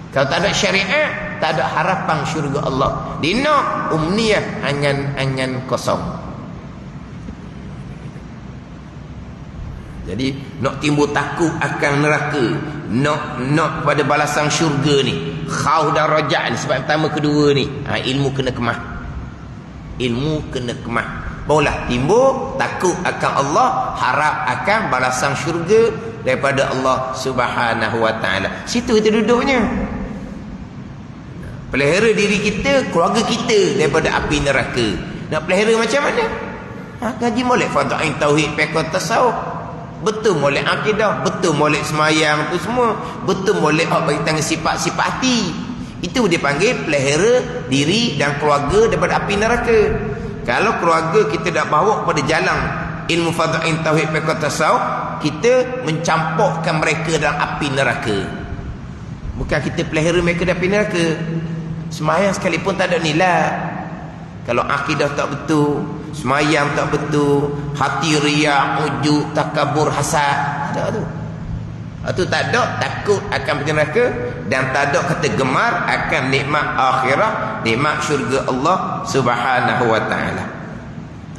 Kalau tak ada syariat, tak ada harapan syurga Allah. Dia nak umniyah, angan-angan kosong. Jadi nak timbul takut akan neraka, nak pada balasan syurga ni, khauf dan raja ni, sebab pertama kedua ni, ilmu kena kemah. Barulah timbul takut akan Allah, harap akan balasan syurga daripada Allah Subhanahu wa taala. Situ kita duduknya. Pelihara diri kita, keluarga kita daripada api neraka. Nak pelihara macam mana? Ngaji molek fardu ain tauhid fiqh tasawuf. Betul molek akidah, betul molek semayang tu semua, betul molek berkaitan dengan sifat-sifat hati. Itu dia panggil pelihara diri dan keluarga daripada api neraka. Kalau keluarga kita dah bawa pada jalan ilmu fardu ain tauhid fiqh tasawuf, kita mencampurkan mereka dalam api neraka. Bukan kita pelihara mereka dalam api neraka, Semayang sekalipun tak ada nilai. Kalau akidah tak betul, semayang tak betul, hati riak, ujub, takabur, hasad, ada tu. Itu tak ada, takut akan pergi neraka, dan tak ada kata gemar akan nikmat akhirah, nikmat syurga Allah Subhanahu wa taala.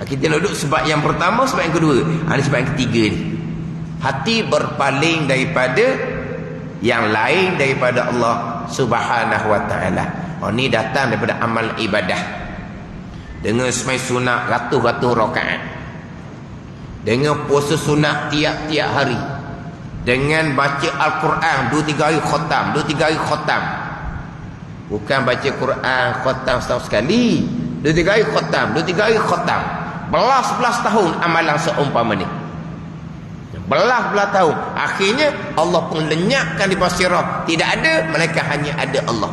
Kita nak duduk sebab yang pertama, sebab yang kedua. Ini sebab yang ketiga ni. Hati berpaling daripada yang lain daripada Allah Subhanahu wa taala. Ini datang daripada amal ibadah. Dengan semai sunat ratus-ratus rakaat, dengan puasa sunat tiap-tiap hari, dengan baca Al-Quran 2-3 hari khatam, 2-3 hari khatam. Bukan baca Quran khatam setahun sekali, 2-3 hari khatam, 2-3 hari khatam. Belas-belas tahun amalan seumpama ni. Belas-belas tahun. Akhirnya Allah pun lenyapkan di basirah. Tidak ada, melainkan hanya ada Allah.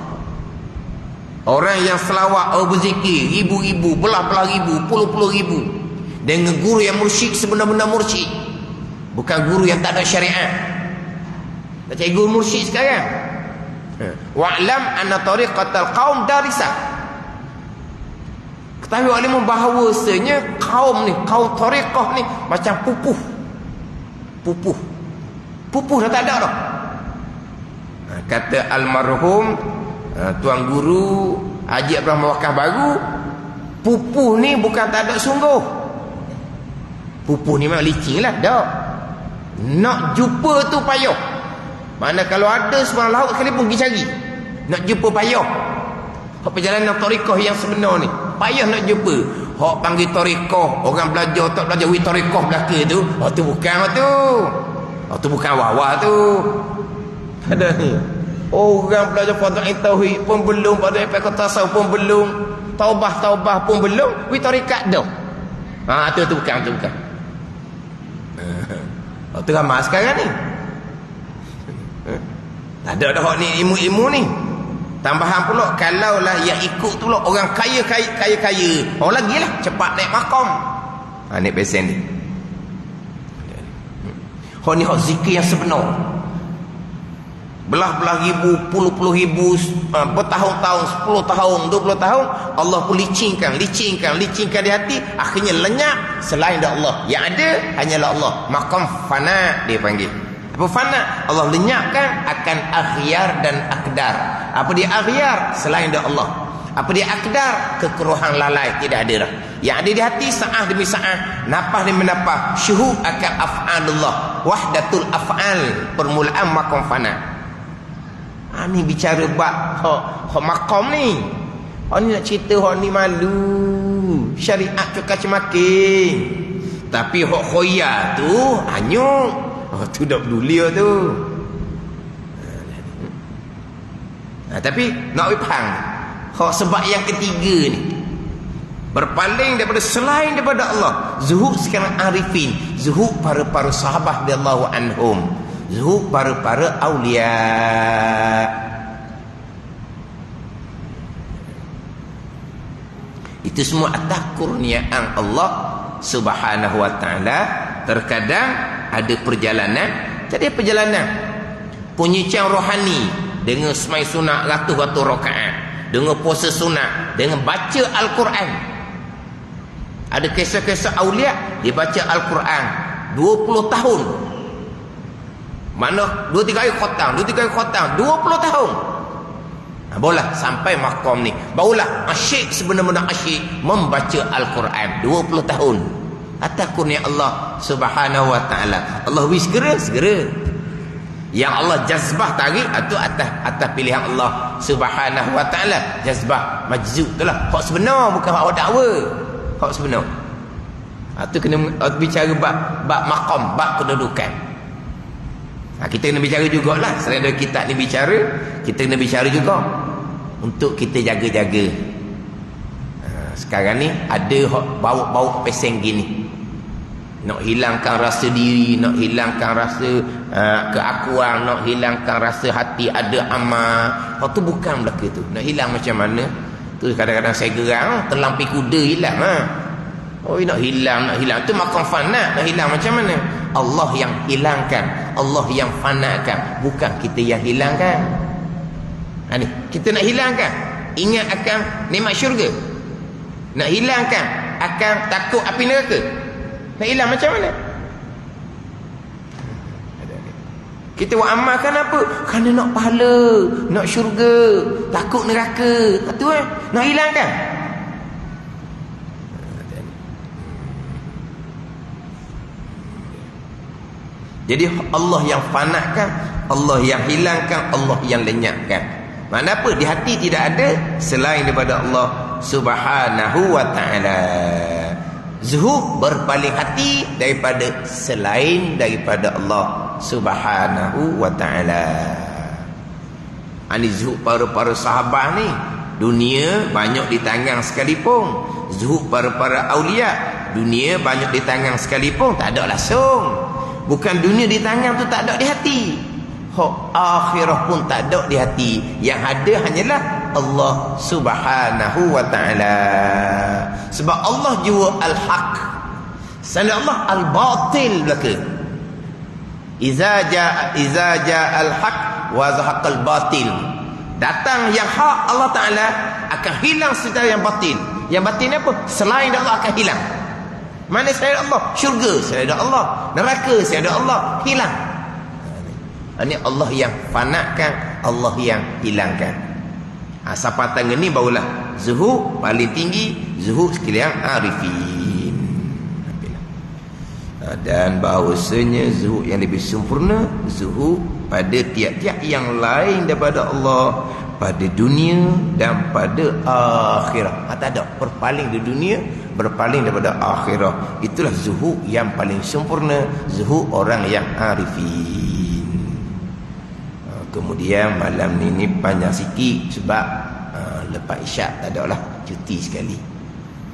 Orang yang selawat, berzikir ribu-ribu, belah-belah ribu, puluh-puluh ribu, dengan guru yang mursyid sebenar-benar mursyid, bukan guru yang tak ada syariat. Tak cari guru mursyid sekarang. Wa'lam anna tariqatal qaum darisah. Ketahui wa'lamu bahawasanya kaum ni, kaum tariqah ni macam pupuh. Pupuh dah tak ada dah. Kata almarhum tuan guru Haji Abraham Wakaf Baru, pupuh ni bukan tak ada sungguh. Pupuh ni memang licin lah, dah. Nak jumpa tu payah. Mana kalau ada sebarang laut sekali pun pergi cari. Nak jumpa payah. Hak perjalanan tariqah yang sebenar ni payah nak jumpa. Hak panggil tariqah, orang belajar tak belajar tariqah belaka tu, tu bukan tu. Tu bukan wawah tu. Ada ni. Orang belajar fardhu tauhid pun belum, pada fiqh tasawuf pun belum, taubah pun belum, tariqat dah. Tu bukan, tu bukan. Tu ramai sekarang ni. Tak ada dah hak ni ilmu-ilmu ni. Tambahan pula, kalaulah yang ikut tu pula orang kaya, orang lagi lah cepat naik makam. Naik pesen ni. Hak ni hak zikir yang sebenar. Belah-belah ribu, puluh-puluh ribu, bertahun-tahun, 10 tahun, 20 tahun, Allah pun licingkan di hati. Akhirnya lenyap selain dari Allah. Yang ada hanyalah Allah. Maqam fana dia panggil. Apa fana? Allah lenyapkan akan akhyar dan akdar. Apa dia akhyar? Selain dari Allah. Apa dia akdar? Kekeruhan lalai, tidak ada dah. Yang ada di hati sa'ah demi sa'ah, nafas demi nafas, syuhud akan af'alullah, wahdatul af'al, permulaan maqam fana. Ni bicara bab hak makam ni. Ni nak cerita hak ni malu. Syariat cukar cemakin. Tapi hak khoya tu hanyut. Tu dah peduli tu. Tapi nak faham hak sebab yang ketiga ni, berpaling daripada selain daripada Allah. Zuhud sekarang arifin, zuhud para sahabat radhiyallahu anhum, zuhud para aulia. Itu semua atas kurniaan Allah Subhanahu wa taala. Terkadang ada perjalanan, jadi perjalanan punyicang rohani dengan semai sunat ratus-ratus rakaat, dengan puasa sunat, dengan baca Al-Quran. Ada kisah-kisah aulia dia baca Al-Quran 20 tahun. Mana 2-3 hari khatam, 20 tahun. Barulah sampai makam ni, barulah asyik, sebenar-benar asyik membaca Al-Quran 20 tahun. Atas kurnia Allah Subhanahu wa taala. Allah wis segera. Yang Allah jazbah tarik itu atas pilihan Allah Subhanahu wa taala. Jazbah majzub itulah hak sebenar, bukan hak dakwa. Hak sebenar. Itu kena bicara bab maqam, bab kedudukan. Kita kena bicara jugalah. Selain dari kitab ni bicara, kita kena bicara juga untuk kita jaga-jaga. Sekarang ni ada bau peseng gini. Nak hilangkan rasa diri, nak hilangkan rasa keakuan, nak hilangkan rasa hati ada amal. Tu bukan belaka tu. Nak hilang macam mana? Tu kadang-kadang saya gerang, terlampi kuda hilang. Nak hilang. Tu makam fana. Nak hilang macam mana? Allah yang hilangkan, Allah yang fanakan, bukan kita yang hilangkan. Ni kita nak hilangkan. ingat akan nikmat syurga. Nak hilangkan akan takut api neraka. Nak hilang macam mana? Kita buat amalkan apa? Kerana nak pahala, nak syurga, takut neraka. Itu nak hilangkan. Jadi Allah yang fanakan, Allah yang hilangkan, Allah yang lenyapkan. Mana apa? Di hati tidak ada selain daripada Allah Subhanahu wa ta'ala. Zuhud berpaling hati daripada selain daripada Allah Subhanahu wa ta'ala. Ini zuhud para sahabat ni. Dunia banyak di tangan sekalipun. Zuhud para awliya. Dunia banyak di tangan sekalipun, tak ada langsung. Bukan dunia di tangan tu tak ada di hati. Akhirah pun tak ada di hati. Yang ada hanyalah Allah Subhanahu wa ta'ala. Sebab Allah jua al-haq, selain Allah al-batil belaka. Iza jaa al-haq wa zahaqal batil. Datang yang hak Allah Ta'ala, akan hilang secara yang batil. Yang batil ni apa? Selain Allah akan hilang. Mana selain Allah? Syurga selain Allah, neraka selain Allah, hilang. Ini Allah yang fanakan, Allah yang hilangkan. Sampai tangan ni barulah zuhud paling tinggi, zuhud sekalian arifin. Dan bahawasanya zuhud yang lebih sempurna, zuhud pada tiap-tiap yang lain daripada Allah, pada dunia dan pada akhirat. Tak ada berpaling di dunia, berpaling daripada akhirat. Itulah zuhud yang paling sempurna, zuhud orang yang arifin. Kemudian malam ni panjang sikit sebab lepas isyak tak ada lah, cuti sekali.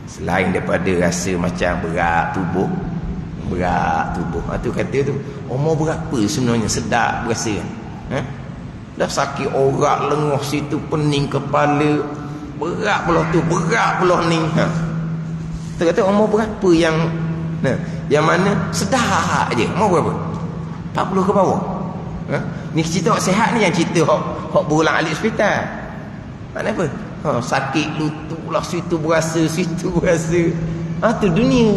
Selain daripada rasa macam berat tubuh. Tu kata tu, umur berapa sebenarnya sedap berasa kan? Dah sakit orak, lenguh situ, pening kepala, berat pula tu, berat pula ni. Tu kata umur berapa yang mana sedap je. Umur berapa? 40 ke bawah. Ni cerita hak sihat ni, yang cerita hak berulang alik hospital. Mana apa? Sakit lutut lah, situ berasa. Tu dunia.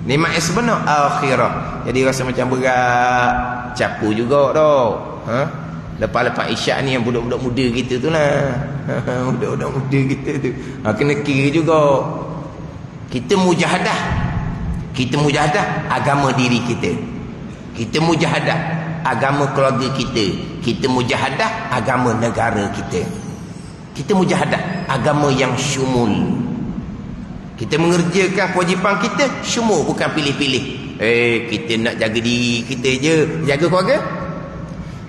Nikmat yang sebenar akhirah. Jadi rasa macam berat, capu juga dah. Lepas-lepas isyak ni yang budak-budak muda kita tu lah. Budak-budak muda kita tu. Kena kira juga. Kita mujahadah agama diri kita. Kita mujahadah agama keluarga kita. Kita mujahadah agama negara kita. Kita mujahadah agama yang syumul. Kita mengerjakan kewajipan kita syumul, bukan pilih-pilih. Kita nak jaga diri kita je, jaga keluarga.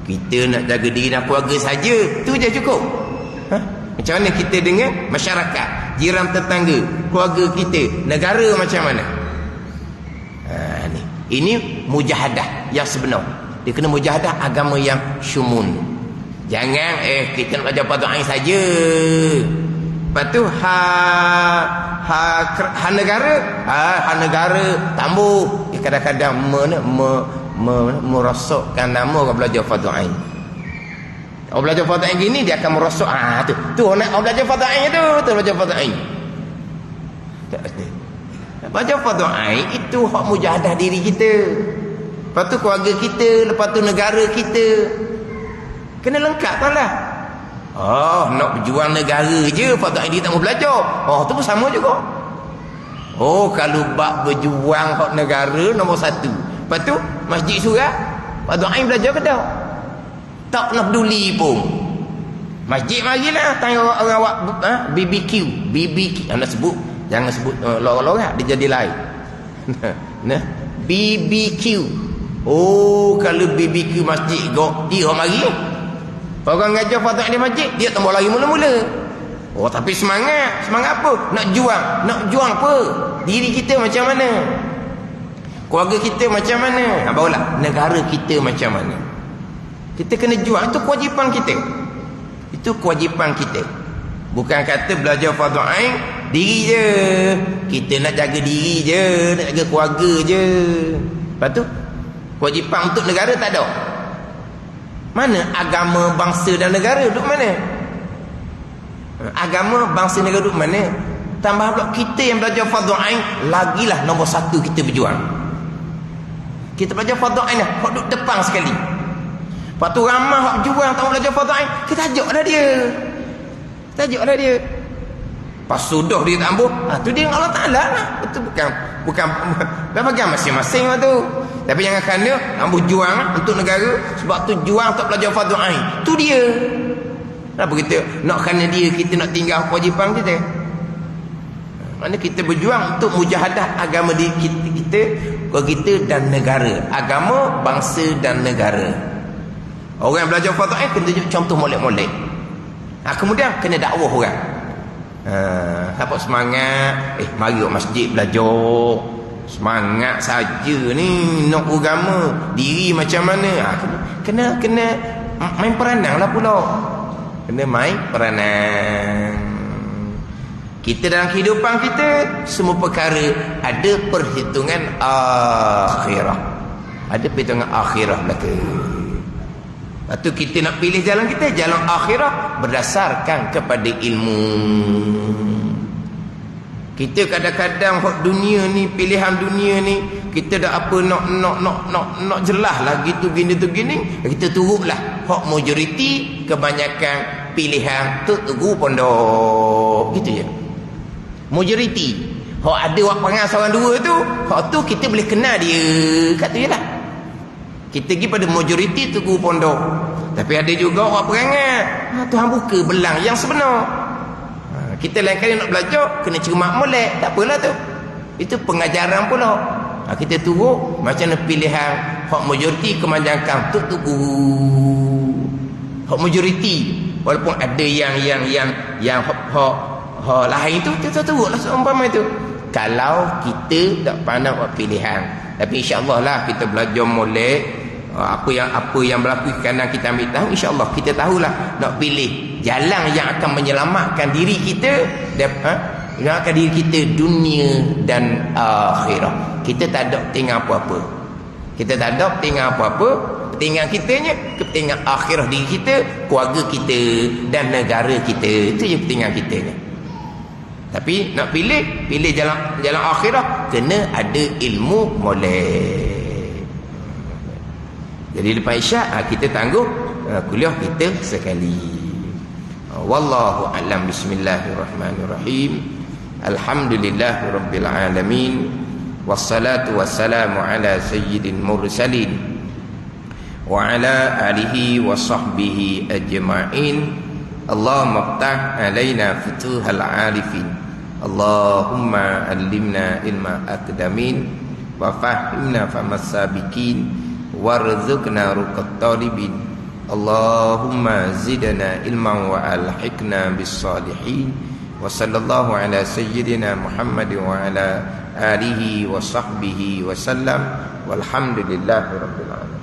Kita nak jaga diri dan keluarga saja, tu je cukup. Macam mana kita dengan masyarakat, jiran tetangga, keluarga kita, negara macam mana? Ini mujahadah yang sebenar. Dia kena mujahadah agama yang syumul. Jangan kita nak baca fardu ain saja. Lepas tu negara tambah. Kadang-kadang merosakkan nama orang belajar fardu ain. Orang belajar fardu ain gini, dia akan merosak. Tu orang belajar fardu ain tu belajar fardu ain. Baca fardu ain itu hak mujahadah diri kita. Lepas tu keluarga kita, lepas tu negara kita. Kena lengkap kan lah. Nak berjuang negara je, fardu ain dia tak mau belajar. Tu pun sama juga. Kalau bab berjuang hak negara nombor 1. Lepas tu masjid surat, fardu ain belajar ke tak? Tak pernah peduli pun. Masjid marilah tanya orang awak BBQ. Anda sebut, jangan sebut lorak-lorak, dia jadi lain. BBQ. Kalau BBQ masjid dia orang mari. Orang ngajar fardu ain di masjid, dia tambah lagi mula-mula. Tapi semangat apa? Nak juang apa? Diri kita macam mana? Keluarga kita macam mana? Barulah negara kita macam mana? Kita kena juang, itu kewajipan kita. Itu kewajipan kita. Bukan kata belajar fardu ain diri je. Kita nak jaga diri je, nak jaga keluarga je. Lepas tu kewajipan untuk negara tak ada. Mana agama, bangsa dan negara duduk mana? Agama bangsa negara duduk mana? Tambah pula kita yang belajar fardu ain, lagilah nombor satu kita berjuang. Kita belajar fardu ain dah, hok duduk depan sekali. Lepas tu ramah hok berjuang tak belajar fardu ain, kita ajaklah dia. Kita ajaklah dia. Pas sudah dia tak ambuh, tu dia dengan Allah Ta'ala lah. Itu bukan bahagian masing-masing lah tu. Tapi jangan kena ambuh juang untuk negara, sebab tu juang untuk belajar fardu ain. Tu dia. Kenapa kita nak kena dia, kita nak tinggal kewajipan kita? Mana kita berjuang untuk mujahadah agama diri kita dan negara. Agama, bangsa dan negara. Orang yang belajar fardu ain kena tunjuk contoh molek-molek. Kemudian kena dakwah orang. Dapat semangat, mari kat masjid belajar. Semangat saja ni nak agama, diri macam mana? Kena main peranang lah pula. Kena main peranang. Kita dalam kehidupan kita, semua perkara ada perhitungan akhirah. Ada perhitungan akhirah belakang. Lepas tu kita nak pilih jalan kita, jalan akhirah berdasarkan kepada ilmu. Kita kadang-kadang hak dunia ni, pilihan dunia ni, kita dah apa nak jelas lah gitu gini tu gini, kita turutlah hak majoriti, kebanyakan pilihan tu tunggu pondok gitu je. Majoriti hak ada wak perangai seorang dua tu, hak tu kita boleh kenal dia, kata je lah. Kita pergi pada majoriti tunggu pondok. Tapi ada juga orang perangai Tuhan buka belang yang sebenar. Kita lain kali nak belajar kena cermat molek, tak apalah tu. Itu pengajaran pula. Kita tunggu macam mana pilihan hak majoriti kebanyakan tu tunggu. Hak majoriti walaupun ada yang hak lain tu kita tunggulah seumpama itu. Kalau kita tak pandang buat pilihan. Tapi insya-Allah lah kita belajar molek. Apa yang berlaku kanan kita ambil tahu, insya-Allah kita tahulah nak pilih jalan yang akan menyelamatkan diri kita menyelamatkan diri kita dunia dan akhirat. Kita tak ada tinggal apa-apa. Kita tak ada tinggal apa-apa. Kepentingan kitanya, kepentingan akhirah diri kita, keluarga kita dan negara kita. Itu je kepentingan kita ni. Tapi nak pilih jalan akhirah, kena ada ilmu molek. Jadi lepas isyak kita tangguh kuliah kita sekali. Wallahu a'lam. Bismillahirrahmanirrahim. Alhamdulillahirabbil alamin. Wassalatu wassalamu ala sayyidil mursalin wa ala alihi wa sahbihi ajma'in. Allahumma ftah alaina futuhal arifin. Allahumma allimna ilma aqdamin wa fahimna famas sabiqin warzuqna ruqat talibin. Allahumma zidna ilman wa alhiqna bis salihin. Wa sallallahu ala sayyidina Muhammad wa ala alihi wa sahbihi wa sallam. Walhamdulillahi rabbil alamin.